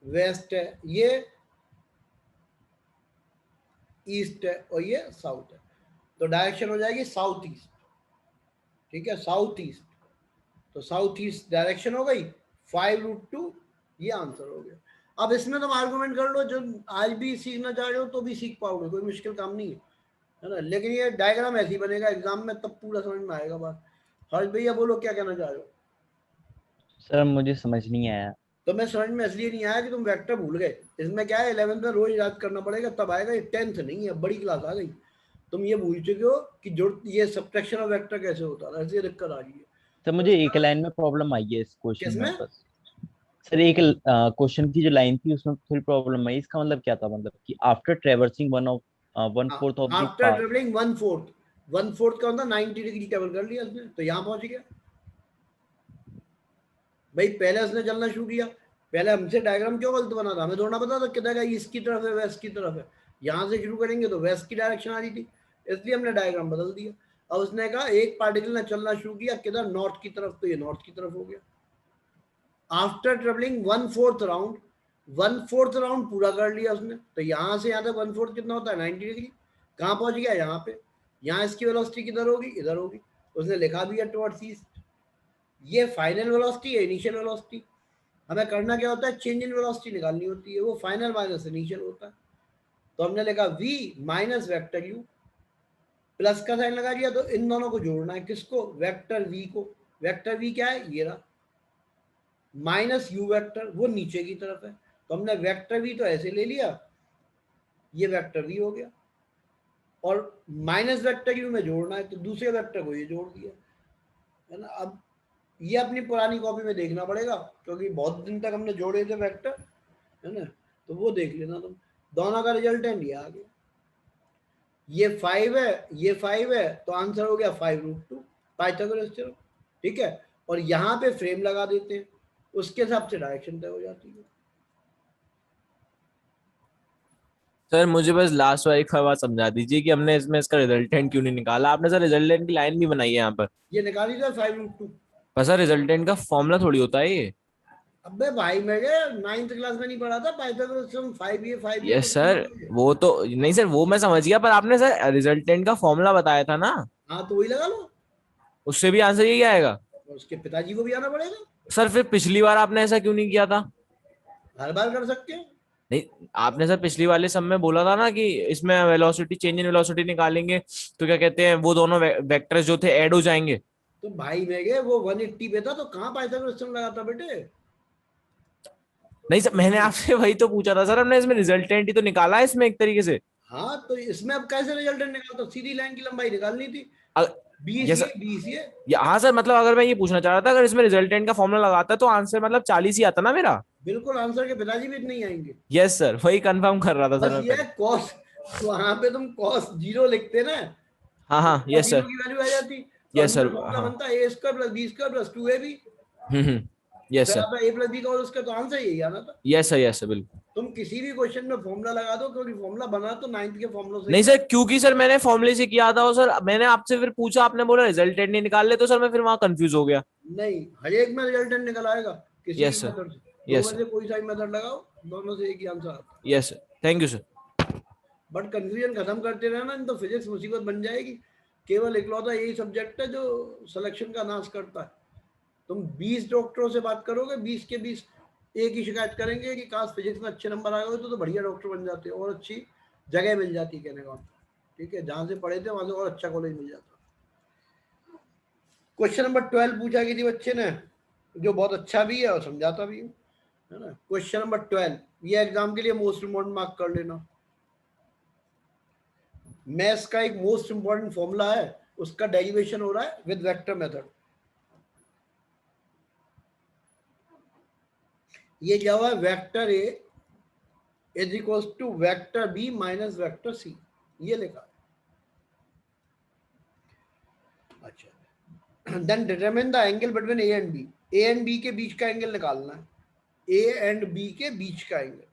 वेस्ट है, ये ईस्ट है और ये साउथ है, तो डायरेक्शन हो जाएगी साउथ ईस्ट। ठीक है, साउथ ईस्ट, तो साउथ ईस्ट डायरेक्शन हो गई, 5√2 ये आंसर हो गया। अब इसमें तुम आर्गुमेंट कर लो, जो आज भी सीखना चाह रहे हो तो भी सीख पाओगे, कोई मुश्किल काम नहीं है ना। लेकिन ये डायग्राम ऐसे ही बनेगा एग्जाम में, तब पूरा समझ में आएगा बात। हर्ष भैया बोलो क्या कहना चाह रहे हो? सर मुझे समझ नहीं आया। तो मैं समझ में इसलिए नहीं आया कि तुम वेक्टर भूल गए। इसमें क्या है, 11th में रोज याद करना पड़ेगा तब आएगा, ये 10th नहीं है, बड़ी क्लास आ गई। तुम ये भूल चुके हो कि जो ये सब्ट्रैक्शन ऑफ वेक्टर कैसे होता है, ऐसी दिक्कत आ रही है। सर मुझे एक लाइन में प्रॉब्लम आई है इस क्वेश्चन में किसमें? बस। सर एक क्वेश्चन की जो लाइन थी उसमें थोड़ी प्रॉब्लम आई, इसका मतलब क्या था, मतलब कि after traversing 1/4 of the after path. Travelling 1/4 का मतलब 90 डिग्री ट्रेवल कर लिया उसने, तो यहाँ पहुंच गया भाई। पहले उसने चलना शुरू किया, पहले हमसे डायग्राम क्यों गलत बना था, हमें थोड़ा पता था किधर का, ईस्ट की तरफ है वेस्ट की तरफ है। यहाँ से शुरू करेंगे तो वेस्ट की डायरेक्शन आ रही थी, इसलिए हमने डायग्राम बदल दिया। अब उसने कहा एक पार्टिकल ने चलना शुरू किया किधर, नॉर्थ की तरफ, तो ये नॉर्थ की तरफ हो गया। आफ्टर ट्रेवलिंग 1/4 राउंड, 1/4 राउंड पूरा कर लिया उसने, तो यहाँ से यहाँ तक 1/4 कितना होता है, 90 डिग्री। कहाँ पहुंच गया, यहाँ पे। यहाँ इसकी वेलोसिटी किधर होगी, इधर होगी, उसने लिखा भी है टुवर्ड्स ईस्ट। ये फाइनल वेलोसिटी है, इनिशियल वेलोसिटी। हमें करना क्या होता है, चेंज इन वेलोसिटी निकालनी होती है, वो फाइनल माइनस इनिशियल होता है। तो हमने लिखा v minus vector u, plus का साइन लगा दिया, तो इन दोनों को जोड़ना है, किसको, वेक्टर v को। वेक्टर v क्या है, ये रहा, माइनस u वेक्टर, वो नीचे की तरफ है, तो हमने वेक्टर v तो ऐसे ले लिया, ये वेक्टर v हो गया, और माइनस वेक्टर u में जोड़ना है, तो दूसरे वेक्टर को ये जोड़ दिया, है ना। अब ये अपनी पुरानी कॉपी में देखना पड़ेगा, क्योंकि बहुत दिन तक हमने जोड़े थे वेक्टर, है ना, तो वो देख लेना तुम। दोनों का रिजल्टेंट ये आ गया, ये 5 है, ये 5 है, तो आंसर हो गया 5√2 पाइथागोरस थ्योरम। ठीक है, और यहाँ पे फ्रेम लगा देते हैं, उसके हिसाब से डायरेक्शन तय हो जाती है। सर मुझे बस लास्ट वाली का बात समझा दीजिए कि हमने इसमें इसका रिजल्टेंट क्यों नहीं निकाला। आपने सर रिजल्टेंट की लाइन भी बनाई है यहाँ पर, ये निकाली था 5√2। पर सर रिजल्टेंट का फॉर्मूला थोड़ी होता है ये। अबे भाई मेरे 9th क्लास में नहीं पढ़ा था पाइथागोरस थ्योरम, 5 ये यस कुछ नहीं सर, है। वो तो नहीं सर, वो मैं समझ गया, पर आपने सर रिजल्टेंट का फॉर्मूला बताया था ना, हाँ तो वही लगा लो, उससे भी आंसर यही आएगा। और उसके पिताजी को भी आना पड़ेगा। सर फिर पिछली बार आपने ऐसा क्यों नहीं किया था? हर बार कर सकते हैं। नहीं, आपने सर पिछली वाले सब में बोला था ना कि इसमें वेलोसिटी, चेंज इन वेलोसिटी निकालेंगे तो क्या कहते हैं, वो दोनों वेक्टर्स जो थे ऐड हो जाएंगे। तो भाई मेरे वो 180 पे था, तो कहाँ पाइथागोरस थ्योरम लगा था बेटे। नहीं सर, मैंने आपसे वही तो पूछा था सर, हमने इसमें रिजल्टेंट ही तो निकाला है इसमें एक तरीके से। हाँ तो इसमें अब कैसे रिजल्टेंट निकालता, सीधी लाइन की लंबाई निकालनी थी, यस 20 ये। हाँ सर, मतलब अगर मैं ये पूछना चाह रहा था, अगर इसमें रिजल्टेंट का फॉर्मूला लगाता तो आंसर मतलब 40 ही आता ना मेरा। बिल्कुल, आंसर के पिताजी भी इतने ही आएंगे। यस सर, वही कंफर्म कर रहा था सर बस मैं ये है पहले। कॉस, वहां पे तुम कॉस 0 लिखते ना, हाँ तो हाँ, यस जीरो सर, की वैल्यू आ जाती, तो यस सर, अंदर फॉर्मूला हाँ, बनता a² + b² + 2ab। यस फिर सर, आता a + b का, और उसका तो आंसर यही आना था। यस सर बिल्कुल। तुम किसी भी क्वेश्चन में फॉर्मूला लगा दो, क्योंकि फॉर्मूला बना तो 9th के फॉर्मूलों से ही नहीं था। सर, क्योंकि सर मैंने फॉर्मूले से किया था, और सर मैंने आपसे फिर पूछा, आपने बोला रिजल्टेंट नहीं निकाल ले, तो सर मैं फिर वहां कंफ्यूज हो गया। नहीं, हर एक में रिजल्टेंट निकल आएगा, किसी भी यस सर, मेथड से। दो यस में सर, से कोई सा भी मेथड लगाओ, दोनों से एक ही आंसर आता है। Yes sir, thank you sir. But confusion खत्म करते रहना, नहीं तो फिजिक्स मुसीबत बन जाएगी। केवल इकलौता यही सब्जेक्ट है जो सिलेक्शन का नाश करता है। तुम 20 डॉक्टरों से बात करोगे, 20 के 20 एक ही शिकायत करेंगे कि काश फिजिक्स में अच्छे नंबर आ गए तो बढ़िया डॉक्टर बन जाते, और अच्छी जगह मिल जाती, कहने का। ठीक है, जहां से पढ़े थे वहां से और अच्छा कॉलेज मिल जाता। क्वेश्चन नंबर 12 पूछा किसी बच्चे ने, जो बहुत अच्छा भी है और समझाता भी है ना। क्वेश्चन नंबर 12, ये एग्जाम के लिए मोस्ट इम्पोर्टेंट मार्क कर लेना। मैथ्स का एक मोस्ट इंपॉर्टेंट फॉर्मूला है, उसका डेरिवेशन हो रहा है विद वेक्टर मेथड। ये क्या हुआ, vector a is equals to vector b minus vector c, ये लिखा। अच्छा, then determine the angle between a and b. A and b के बीच का एंगल निकालना है, ए एंड बी के बीच का एंगल।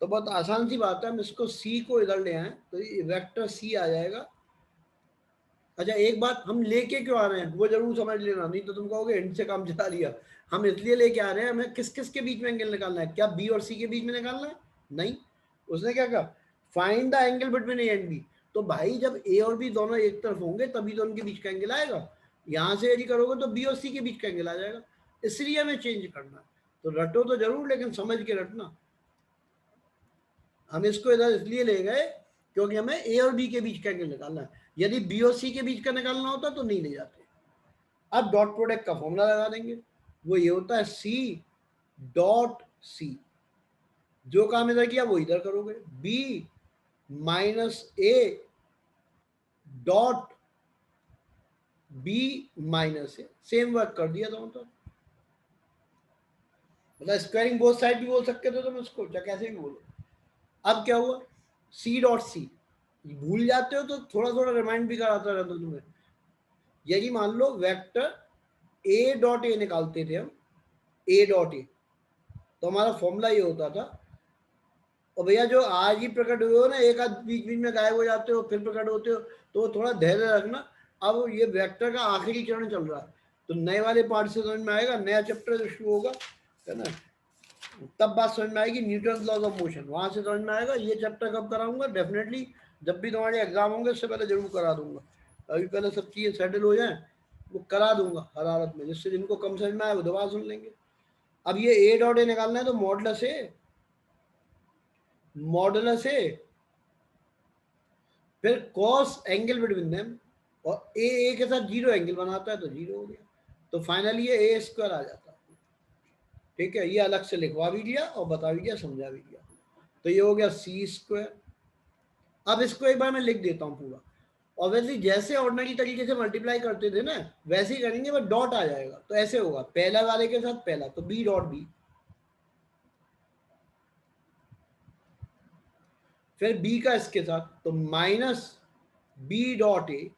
तो बहुत आसान सी बात है, हम इसको सी को इधर ले आए तो ये वेक्टर सी आ जाएगा। अच्छा, एक बात, हम लेके क्यों आ रहे हैं वो जरूर समझ लेना, नहीं तो तुम कहोगे हिंट से काम चला लिया। हम इसलिए लेके आ रहे हैं, हमें किस किस के बीच में एंगल निकालना है, क्या बी और सी के बीच में निकालना है? नहीं, उसने क्या कहा, find the angle between a and b. तो भाई जब ए और बी दोनों एक तरफ होंगे तभी तो उनके बीच का एंगल आएगा। यहां से यदि करोगे तो बी और सी के बीच का एंगल आ जाएगा, इसलिए हमें चेंज करना है। तो रटो तो जरूर, लेकिन समझ के रटना। हम इसको इधर इसलिए ले गए क्योंकि हमें ए और बी के बीच का एंगल निकालना है। यदि बी और सी के बीच का निकालना होता तो नहीं ले जाते। अब डॉट प्रोडक्ट का फॉर्मूला लगा देंगे, वो ये होता है सी डॉट सी। जो काम इधर किया वो इधर करोगे, b minus a dot b minus a, same work कर दिया दोनों तरफ। मतलब स्क्वायरिंग बोथ साइड भी बोल सकते थे तुम इसको, या कैसे भी बोलो। अब क्या हुआ, सी डॉट सी, भूल जाते हो तो थोड़ा थोड़ा रिमाइंड भी कराता रहता तुम्हें। यदि मान लो वेक्टर ए डॉट ए निकालते थे हम, ए डॉट ए, तो हमारा फॉर्मूला ये होता था, और भैया जो आज ही प्रकट हुए हो ना, एक आध बीच बीच में गायब हो जाते हो फिर प्रकट होते हो, तो थोड़ा धैर्य रखना। अब ये वेक्टर का आखिरी चरण चल रहा है, तो नए वाले पार्ट से समझ में आएगा, नया चैप्टर जो शुरू होगा है ना, तब बात समझ में आएगी। न्यूटन लॉज ऑफ मोशन वहां से समझ में आएगा। ये चैप्टर कब कराऊंगा, डेफिनेटली जब भी तुम्हारे एग्जाम होंगे उससे पहले जरूर करा दूंगा। अभी पहले सब चीजें सेटल हो जाए, वो करा दूंगा हर हालत में, जिससे जिनको कम समझ में आए वो दोबारा सुन लेंगे। अब ये ए डॉट ए निकालना है, तो मॉडुलस ए, मॉडुलस ए, फिर कॉस एंगल बिटवीन देम, और ए के साथ जीरो एंगल बनाता है तो जीरो हो गया, तो फाइनली ये ए स्क्वायर आ जाता है। ठीक है, ये अलग से लिखवा भी दिया और बता भी दिया, समझा भी दिया। तो ये हो गया सी स्क्वायर। अब इसको एक बार मैं लिख देता हूँ पूरा। ऑब्वियसली जैसे ऑर्डिनरी तरीके से मल्टीप्लाई करते थे ना वैसे ही करेंगे, बट डॉट आ जाएगा। तो ऐसे होगा, पहला वाले के साथ पहला, तो बी डॉट बी, फिर बी का इसके साथ तो माइनस बी डॉट ए,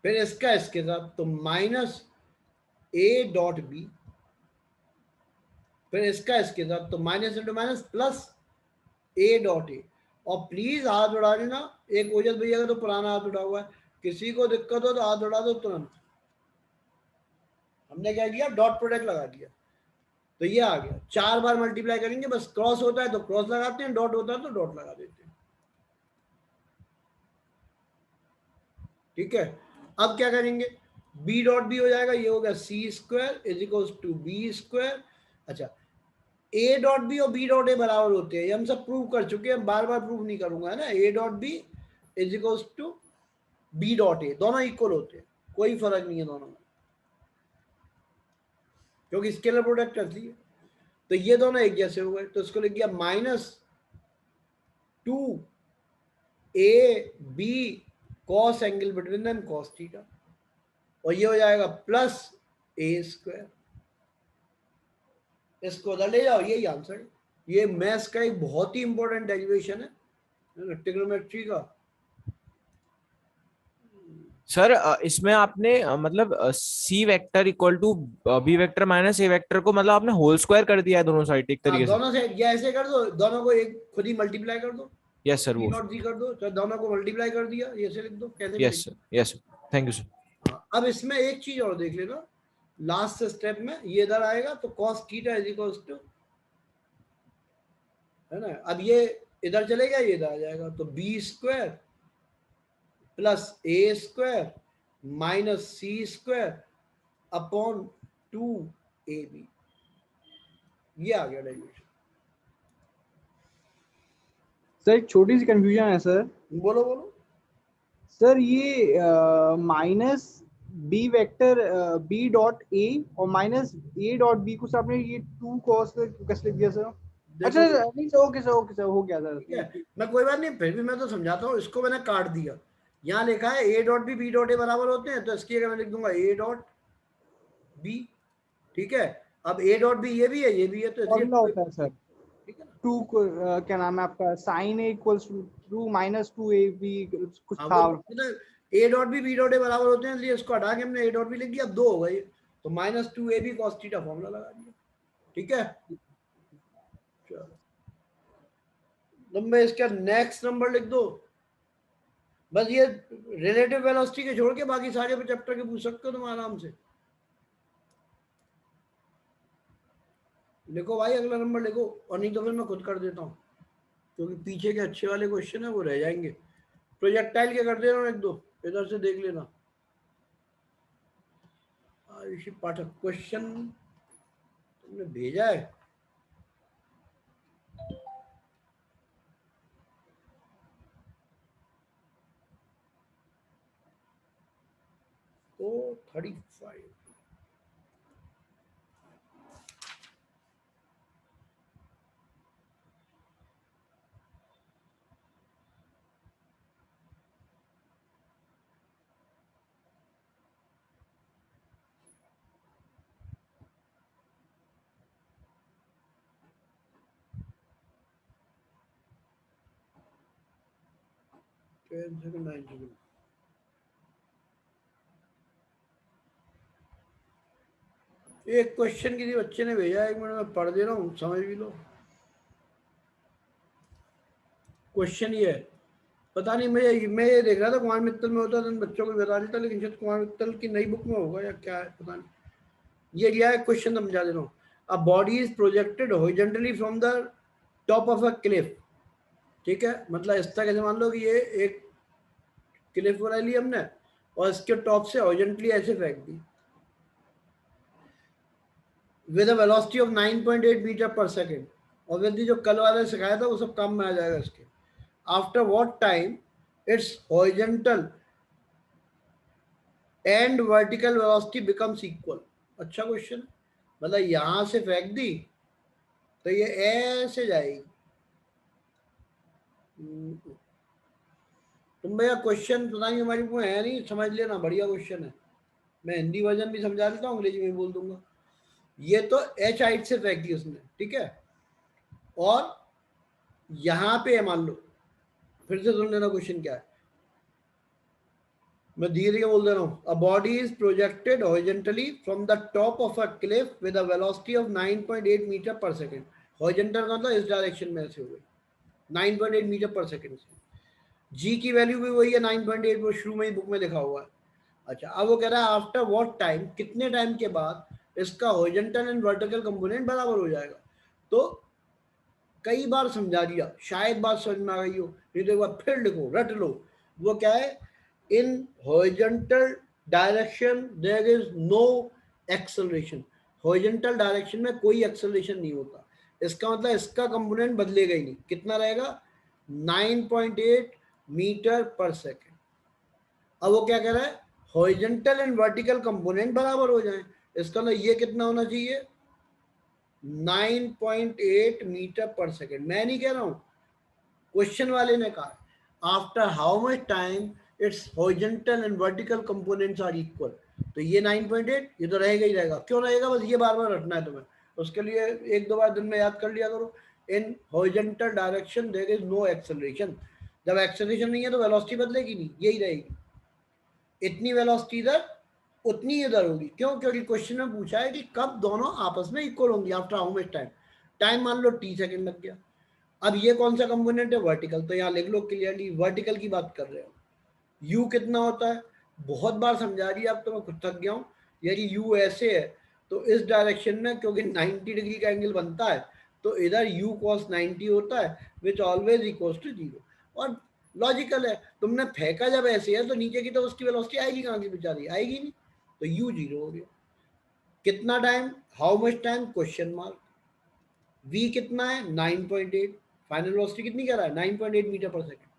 फिर इसका इसके साथ तो माइनस ए डॉट बी, फिर इसका इसके साथ तो minus into minus plus A dot a. और प्लीज हाथ उड़ा लेना, एक ओजस भैया का तो पुराना हाथ उड़ा हुआ है, किसी को दिक्कत हो तो हाथ उड़ा दो तुरंत। हमने क्या किया, डॉट प्रोडक्ट लगा दिया, तो ये आ गया। 4 बार मल्टीप्लाई करेंगे, बस क्रॉस होता है तो क्रॉस लगाते हैं, डॉट होता है तो डॉट लगा देते हैं। ठीक है, अब क्या करेंगे, बी डॉट बी हो जाएगा, ये हो गया C square is equal to B square. अच्छा, ए डॉट बी और बी डॉट ए बराबर होते हैं, ये हम सब प्रूव कर चुके हैं, बार बार प्रूव नहीं करूंगा, है ना। A dot b is equal to b dot a, दोनों इक्वल होते हैं, कोई फर्क नहीं है दोनों में, क्योंकि स्केलर प्रोडक्ट करती है। तो ये दोनों एक जैसे हो गए, तो इसको लिख दिया minus 2 a b cos angle between them cos theta, और ये हो जाएगा प्लस ए स्क्वायर। इसको उधर ले जाओ, यही आंसर है। ये मैथ्स का एक बहुत ही इंपॉर्टेंट डेरिवेशन है ट्रिग्नोमेट्री का। सर इसमें आपने मतलब C vector equal to B vector minus A vector को मतलब आपने होल स्क्वायर कर दिया है दोनों साइड एक तरीके से। दोनों साइड या ऐसे कर दो, दोनों को एक खुद ही मल्टीप्लाई कर दो। यस सर, बी वो डॉट जी कर दो, तो दोनों को मल्टीप्लाई कर दिया, ये से लिख दो, कैसे भी लिख yes sir, yes sir, thank you sir. दो। अब इसमें एक चीज और देख लेना, लास्ट स्टेप में ये इधर आएगा तो cos theta is equal to, है ना, अब ये इधर चलेगा, ये इधर आ जाएगा, तो बी स्क्वायर प्लस ए स्क्वायर माइनस सी स्क्वायर अपॉन 2ab, ये आ गया डेरिवेशन। सर एक छोटी सी कंफ्यूजन है सर। बोलो बोलो। सर ये minus b vector b dot a और माइनस ए डॉट बी को सर आपने ये 2 कॉस कैसे लिख दिया सर? अच्छा नहीं sir, okay sir, okay sir, हो गया सर। ठीक है, मैं कोई बात नहीं, फिर भी मैं तो समझाता हूँ। इसको मैंने काट दिया, यहाँ लिखा है a dot b b dot ए बराबर होते हैं, तो इसकी जगह मैं लिख दूंगा ए डॉट बी। ठीक है, अब ए डॉट बी ये भी है, ये भी है, तो फॉर्मूला होता है सर, ठीक है ना। 2 को क्या नाम है आपका, sine a equals to minus 2ab कुछ हाँ, था। मतलब a dot b b dot ए बराबर होते हैं, इसलिए इसको हटा के हमने ए डॉट बी लिख दिया, अब 2 हो गए, तो minus 2ab cos theta formula लगा दिया। ठीक है, चलो, नंबर इसका नेक्स्ट नंबर लिख दो, बस ये रिलेटिव वेलोसिटी के छोड़ के बाकी सारे चैप्टर के पूछ सकते हो तुम आराम से। लिखो भाई, अगला नंबर लिखो, और नहीं तो फिर मैं खुद कर देता हूँ, क्योंकि पीछे के अच्छे वाले क्वेश्चन है वो रह जाएंगे। प्रोजेक्टाइल के कर दे रहा हूँ एक दो, इधर से देख लेना। आयुषी पाठक क्वेश्चन तुमने भेजा है? तो 35 10 सेकंड 9 सेकंड। एक क्वेश्चन किसी बच्चे ने भेजा है, 1 मिनट में पढ़ दे रहा हूँ, समझ भी लो। क्वेश्चन ये है, पता नहीं, मैं ये देख रहा था कुमार मित्तल में होता था, बच्चों को बता देता, लेकिन शायद कुमार मित्तल की नई बुक में होगा या क्या है पता नहीं। ये लिया है क्वेश्चन, समझा दे रहा हूँ। A body is projected horizontally from the top of a Cliff. ठीक है, मतलब इस तरह से मान लो कि ये एक क्लिफ बना ली हमने और इसके टॉप से हॉरिजॉन्टली ऐसे फेंक दी with a velocity of 9.8 metre per second. Obviously जो कल वाले सिखाया था वो सब काम में आ जाएगा इसके। After what time its horizontal and vertical velocity becomes equal. अच्छा क्वेश्चन, मतलब यहां से फेंक दी तो ये ऐसे जाएगी। तुम भैया क्वेश्चन पता नहीं हमारी को है नहीं, समझ लेना, बढ़िया क्वेश्चन है। मैं हिंदी वर्जन भी समझा देता हूँ, अंग्रेजी में भी बोल दूंगा। ये तो एच हाइट से फेंक दी उसने, ठीक है, और यहां पे मान लो, फिर से सुन लेना क्वेश्चन क्या है, मैं धीरे धीरे बोल दे रहा हूँ। A body is projected horizontally from the top of a cliff with a velocity of 9.8 metre per second. Horizontal का मतलब इस डायरेक्शन में ऐसे हुए 9.8 मीटर पर सेकेंड से। जी की वैल्यू भी वही है 9.8, वो शुरू में ही बुक में लिखा हुआ है। अच्छा, अब वो कह रहा है आफ्टर व्हाट टाइम, कितने टाइम के बाद इसका हॉरिजॉन्टल एंड वर्टिकल कंपोनेंट बराबर हो जाएगा। तो कई बार समझा दिया, शायद बात समझ में आ गई हो, नहीं तो एक बार फिर लिखो, रट लो। वो क्या है, in horizontal direction there is no acceleration. Horizontal direction में कोई एक्सेलरेशन नहीं होता। इसका मतलब इसका कंपोनेंट बदलेगा ही नहीं। कितना रहेगा, 9.8 मीटर पर सेकेंड। अब वो क्या कह रहा है, हॉरिजॉन्टल एंड वर्टिकल कंपोनेंट बराबर हो जाए। इसका मतलब ये कितना होना चाहिए, 9.8 मीटर पर सेकेंड। मैं नहीं कह रहा हूं, क्वेश्चन वाले ने कहा after how much time its horizontal and vertical components are equal. तो ये 9.8 ये तो रहेगा ही रहेगा। क्यों रहेगा, बस ये बार बार रखना है तुम्हें। उसके लिए एक दो बार दिन में याद कर लिया करो। In horizontal direction there is no acceleration. जब एक्सेलरेशन नहीं है तो वेलोसिटी बदलेगी नहीं, यही रहेगी। इतनी वेलोसिटी इधर, उतनी इधर होगी। क्यों, क्योंकि क्वेश्चन में पूछा है कि कब दोनों आपस में इक्वल होंगी, after how much time. Time मान लो टी सेकंड लग गया। अब ये कौन सा कंपोनेंट है, वर्टिकल, तो यहाँ लिख लो क्लियरली वर्टिकल की बात कर रहे हो। यू कितना होता है, बहुत बार समझा दिया, अब तो मैं खुद थक गया हूँ। यदि यू ऐसे है तो इस डायरेक्शन में क्योंकि 90 डिग्री का एंगल बनता है, तो इधर u cos 90 होता है विच ऑलवेज इक्वल्स टू 0। और लॉजिकल है, तुमने फेंका जब ऐसे है तो नीचे की तो उसकी वेलोसिटी आएगी कहाँ की, बेचारी आएगी नहीं, तो u 0 हो गया। कितना time, how much time, question mark. v कितना है, 9.8। फाइनल वेलोसिटी कितनी कह रहा है, 9.8 मीटर पर सेकेंड।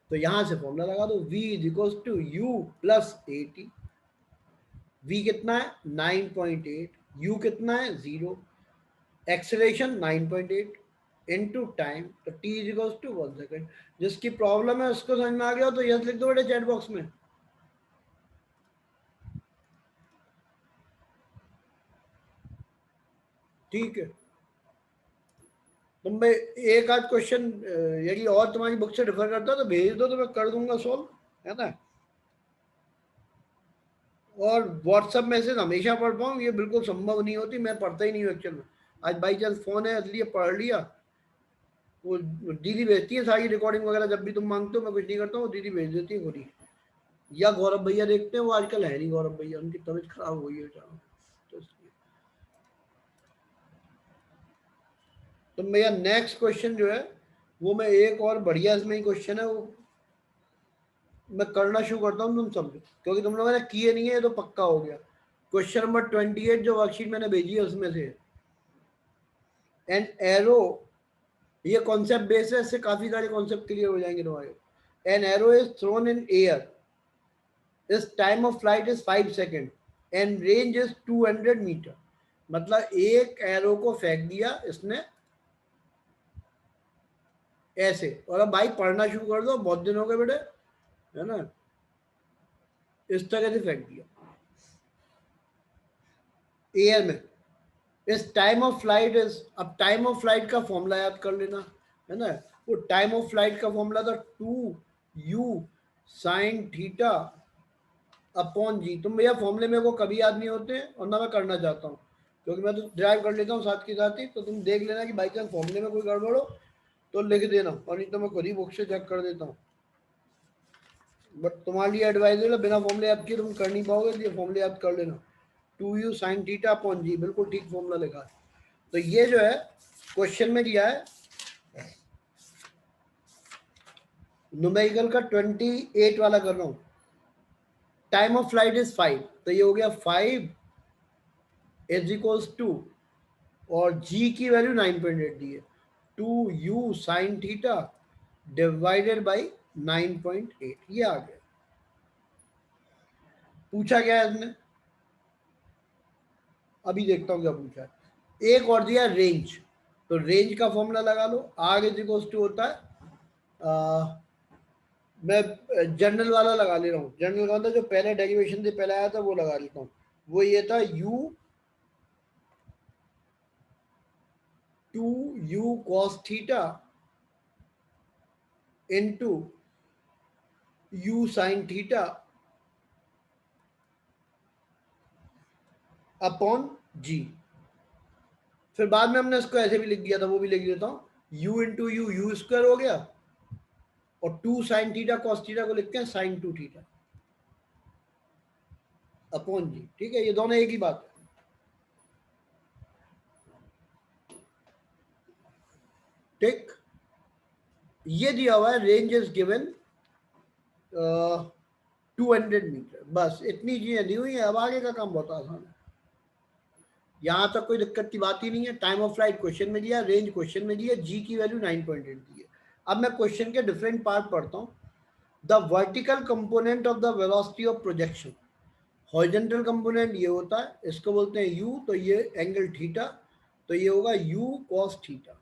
तो यहां से फॉर्मूला लगा दो, v is equal to u plus 80। v कितना है 9.8, u कितना है 0, एक्सेलरेशन 9.8 इनटू टाइम, तो t is equal to 1 second. जिसकी प्रॉब्लम है उसको समझ में आ गया तो यस लिख दो बेटे चैट बॉक्स में। ठीक है, तुम भाई एक आध क्वेश्चन यदि और तुम्हारी बुक से डिफर करता तो भेज दो, तो मैं कर दूंगा सोल्व, है ना। और व्हाट्सएप मैसेज हमेशा पढ़ पाऊँ ये बिल्कुल संभव नहीं होती, मैं पढ़ता ही नहीं हूँ एक्चुअल में। आज बाई चांस फोन है इसलिए पढ़ लिया, वो दीदी भेजती है सारी रिकॉर्डिंग वगैरह, जब भी तुम मांगते हो, मैं कुछ नहीं करता हूँ, दीदी भेज देती है खुद ही। या गौरव भैया देखते हैं, वो आजकल है नहीं गौरव भैया, उनकी तबीयत खराब हो गई है बेचारा, तो इसलिए। तो भैया नेक्स्ट क्वेश्चन जो है वो मैं एक और बढ़िया इसमें ही क्वेश्चन है, वो मैं करना शुरू करता हूँ तुम सब, क्योंकि तुम लोगों ने किए नहीं है, ये तो पक्का हो गया। क्वेश्चन नंबर 28 जो वर्कशीट मैंने भेजी है उसमें से, एन एरो, ये कॉन्सेप्ट बेस है, इससे काफी सारे कॉन्सेप्ट क्लियर हो जाएंगे तुम्हारे। An arrow is thrown in air, इस time of flight is 5 second and range is 200 metre. मतलब एक एरो को फेंक दिया इसने ऐसे, और अब भाई पढ़ना शुरू कर दो, बहुत दिन हो गए बेटे, है ना, इस तरह से फेंक दिया एयर में। इस टाइम ऑफ फ्लाइट इज, अब टाइम ऑफ फ्लाइट का फॉर्मूला याद कर लेना, है ना। वो टाइम ऑफ फ्लाइट का फॉर्मूला था 2u साइन थीटा अपॉन जी। तुम भैया फॉर्मूले मेरे को कभी याद नहीं होते और ना मैं करना चाहता हूँ, क्योंकि मैं तो ड्राइव कर लेता हूँ साथ के साथ ही। तो तुम देख लेना कि बाई चांस फॉर्मूले में कोई गड़बड़ हो तो लिख देना, और नहीं तो मैं खुद ही बुक से चेक कर देता हूँ। बट तुम्हारे लिए एडवाइस है, बिना फॉर्मूले याद किए तुम कर नहीं पाओगे, तो ये फॉर्मूले याद कर लेना, 2u साइन थीटा अपॉन जी, बिल्कुल ठीक फॉर्मूला लिखा है। तो ये जो है क्वेश्चन में दिया है न्यूमेरिकल का 28 वाला कर रहा हूँ। टाइम ऑफ फ्लाइट इज 5, तो ये हो गया 5 इज इक्वल्स टू, और जी की वैल्यू 9.8 दी है, 2u sine theta divided by 9.8, ये आ गया। पूछा क्या है इसने, अभी देखता हूँ क्या पूछा है। एक और दिया रेंज, तो रेंज का फॉर्मूला लगा लो, आर इज इक्वल्स टू होता है, मैं जनरल वाला लगा ले रहा हूँ, जनरल का मतलब जो पहले डेरिवेशन से पहले आया था वो लगा लेता हूँ। वो ये था u 2u cos theta into u sine theta upon G. फिर बाद में हमने इसको ऐसे भी लिख दिया था, वो भी लिख देता हूँ, u इंटू यू स्क्वायर हो गया, और 2 साइन थीटा कॉस थीटा को लिखते हैं साइन 2 थीटा अपॉन जी। ठीक है, ये दोनों एक ही बात है। ठीक, ये दिया हुआ है रेंज इज गिवन 200 मीटर, बस इतनी चीजें दी हुई है। अब आगे का काम बहुत आसान है, यहां तक कोई दिक्कत की बात ही नहीं है। टाइम ऑफ फ्लाइट क्वेश्चन में दिया, रेंज क्वेश्चन में दिया, जी की वैल्यू 9.8 दी है। अब मैं क्वेश्चन के डिफरेंट पार्ट पढ़ता हूँ। The vertical component of the velocity of projection, horizontal component ये होता है, इसको बोलते हैं यू, तो ये एंगल थीटा, तो ये होगा यू कॉस थीटा,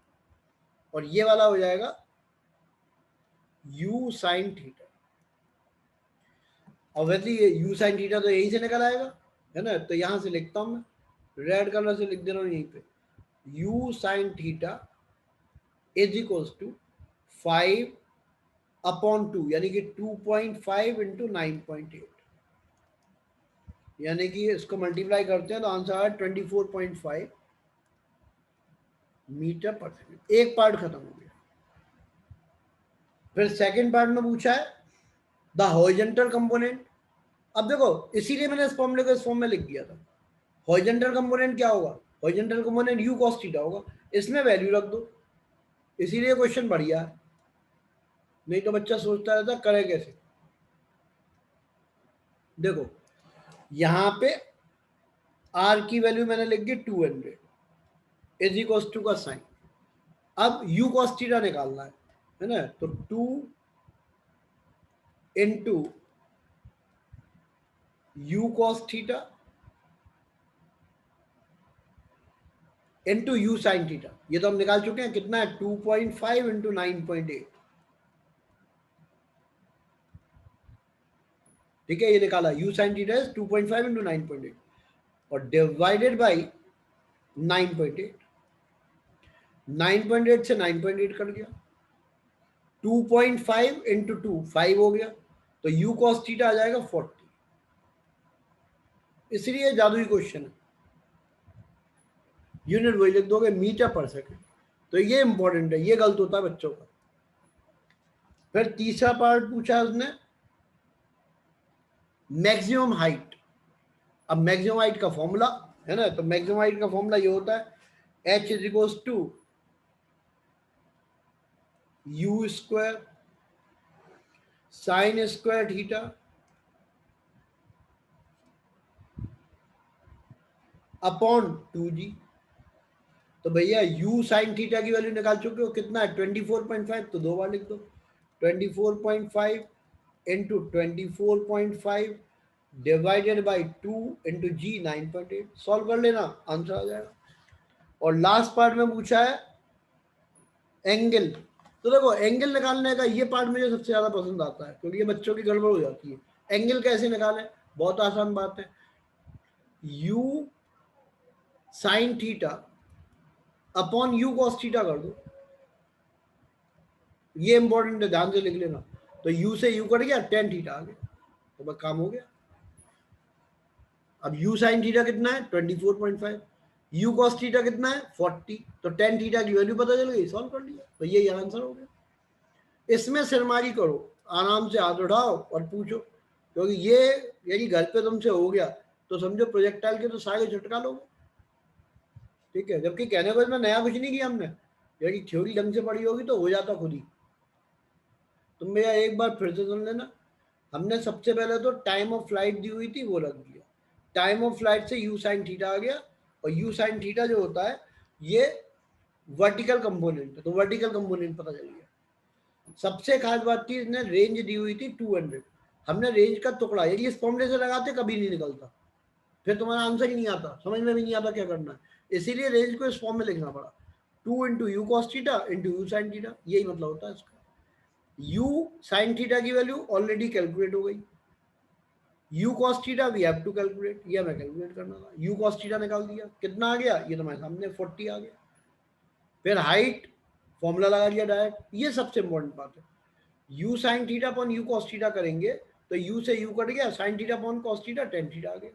और ये वाला हो जाएगा यू साइन थीटा। ऑब्वियसली ये यू साइन थीटा तो यहीं से निकल आएगा, है ना। तो यहां से लिखता हूं मैं, रेड कलर से लिख दे रहा हूं यहीं पे, u sine theta is equals to 5 upon 2, यानी कि 2.5 इंटू 9.8, यानी कि इसको मल्टीप्लाई करते हैं तो आंसर आया 24.5 मीटर पर सेकेंड। एक पार्ट खत्म हो गया। फिर सेकंड पार्ट में पूछा है द हॉरिजॉन्टल कंपोनेंट। अब देखो, इसीलिए मैंने इस फॉर्मूले को इस फॉर्म में लिख दिया था। हॉरिजॉन्टल कंपोनेंट क्या होगा, horizontal component you cos theta होगा, इसमें वैल्यू रख दो, इसीलिए क्वेश्चन बढ़िया है। नहीं तो बच्चा सोचता रहता करे कैसे। देखो यहां पे आर की वैल्यू मैंने लिख दी 200 इज इक्वल्स टू का साइन। अब यू कॉस थीटा निकालना है ना, तो 2 into u cos theta into u sine theta, ये तो हम निकाल चुके हैं, कितना है 2.5 इंटू 9.8। ठीक है, ये निकाला, you sine theta is 2.5 into 9.8 और डिवाइडेड बाई 9.8। 9.8 से 9.8 कट गया, 2.5 इंटू 2 5 हो गया, तो यू कॉस थीटा आ जाएगा 40। इसलिए जादुई क्वेश्चन है, यूनिट वही लिख दोगे मीटर पर सेकेंड। तो ये इंपॉर्टेंट है, ये गलत होता है बच्चों का। फिर तीसरा पार्ट पूछा उसने मैक्सिमम हाइट। अब मैक्सिमम हाइट का फॉर्मूला है ना, तो मैक्सिमम हाइट का फॉर्मूला ये होता है h is equals to u square sine square theta upon 2g। तो भैया u साइन थीटा की वैल्यू निकाल चुके हो, कितना है 24.5, तो 2 बार लिख दो 24.5 into 24.5 divided by 2 into g 9.8, solve कर लेना, आंसर आ जाएगा। और लास्ट पार्ट में पूछा है एंगल। तो देखो एंगल निकालने का ये पार्ट मुझे सबसे ज्यादा पसंद आता है, क्योंकि ये बच्चों की गड़बड़ हो जाती है। एंगल कैसे निकालें, बहुत आसान बात है, u sine theta upon u cos theta कर दो, ये इंपॉर्टेंट है, ध्यान से लिख लेना। तो u से u कट गया, tan थीटा आ गया, तो बस काम हो गया। अब u साइन थीटा कितना है 24.5, u कॉस थीटा कितना है 40, तो tan थीटा की वैल्यू पता चल गई, सॉल्व कर लिया, तो यही आंसर हो गया। इसमें सिरमारी करो, आराम से हाथ उठाओ और पूछो, क्योंकि ये यदि घर पे तुमसे हो गया तो समझो प्रोजेक्टाइल के तो सारे झटका लोगे, ठीक है। जबकि कहने को इसमें नया कुछ नहीं किया हमने, यदि थ्योरी ढंग से पढ़ी होगी तो हो जाता खुद ही। तुम भैया एक बार फिर से सुन लेना, हमने सबसे पहले तो टाइम ऑफ फ्लाइट दी हुई थी वो रख दिया, टाइम ऑफ फ्लाइट से यू साइन थीटा आ गया, और यू साइन थीटा जो होता है ये वर्टिकल कंपोनेंट है, तो वर्टिकल कंपोनेंट पता चल गया। सबसे खास बात थी इसने रेंज दी हुई थी 200, हमने रेंज का टुकड़ा यदि इस फॉर्मूले से लगाते कभी नहीं निकलता, फिर तुम्हारा आंसर ही नहीं आता, समझ में भी नहीं आता क्या करना है, इसीलिए रेंज को इस फॉर्म में लिखना पड़ा, 2 into u cos theta into u sine theta, यही मतलब होता है इसका। u साइन थीटा की वैल्यू ऑलरेडी कैलकुलेट हो गई, u cos theta we have to calculate, ये हमें कैलकुलेट करना था, u cos थीटा निकाल दिया, कितना आ गया, ये तुम्हारे सामने 40 आ गया। फिर हाइट फॉर्मूला लगा दिया डायरेक्ट, ये सबसे इंपॉर्टेंट बात है, u sine theta upon u cos theta करेंगे तो u से u कट गया, sine theta upon cos theta tan theta आ गया,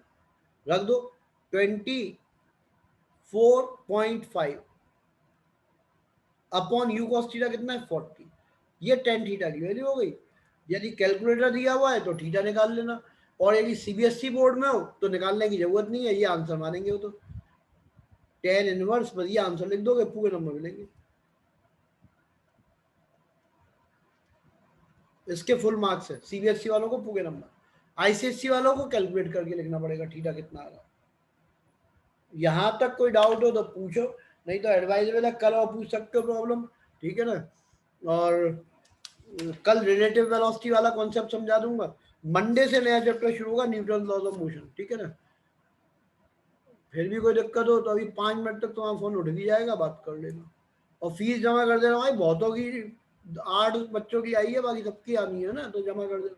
रख दो 24.5 अपॉन u cos थीटा कितना है 40, ये tan थीटा की वैल्यू हो गई। यदि कैलकुलेटर दिया हुआ है तो थीटा निकाल लेना, और यदि सीबीएसई बोर्ड में हो तो निकालने की जरूरत नहीं है, ये आंसर मानेंगे वो तो tan इनवर्स, बस ये आंसर लिख दोगे, पूरे नंबर मिलेंगे। इसके फुल मार्क्स है, सीबीएसई वालों को पूरे नंबर, आईसीएसई वालों को कैलकुलेट करके लिखना पड़ेगा थीटा कितना आ रहा। यहां तक कोई डाउट हो तो पूछो, नहीं तो एडवाइजेबल है, कल और पूछ सकते हो प्रॉब्लम, ठीक है ना। और कल रिलेटिव वेलोसिटी वाला कॉन्सेप्ट समझा दूंगा, मंडे से नया चैप्टर शुरू होगा न्यूटन लॉज ऑफ मोशन, ठीक है ना। फिर भी कोई दिक्कत हो तो अभी 5 मिनट तक तुम्हारा फोन उठ भी जाएगा, बात कर लेना। और फीस जमा कर देना भाई, बहुतों की 8 बच्चों की आई है, बाकी सबकी आनी है ना, तो जमा कर देना।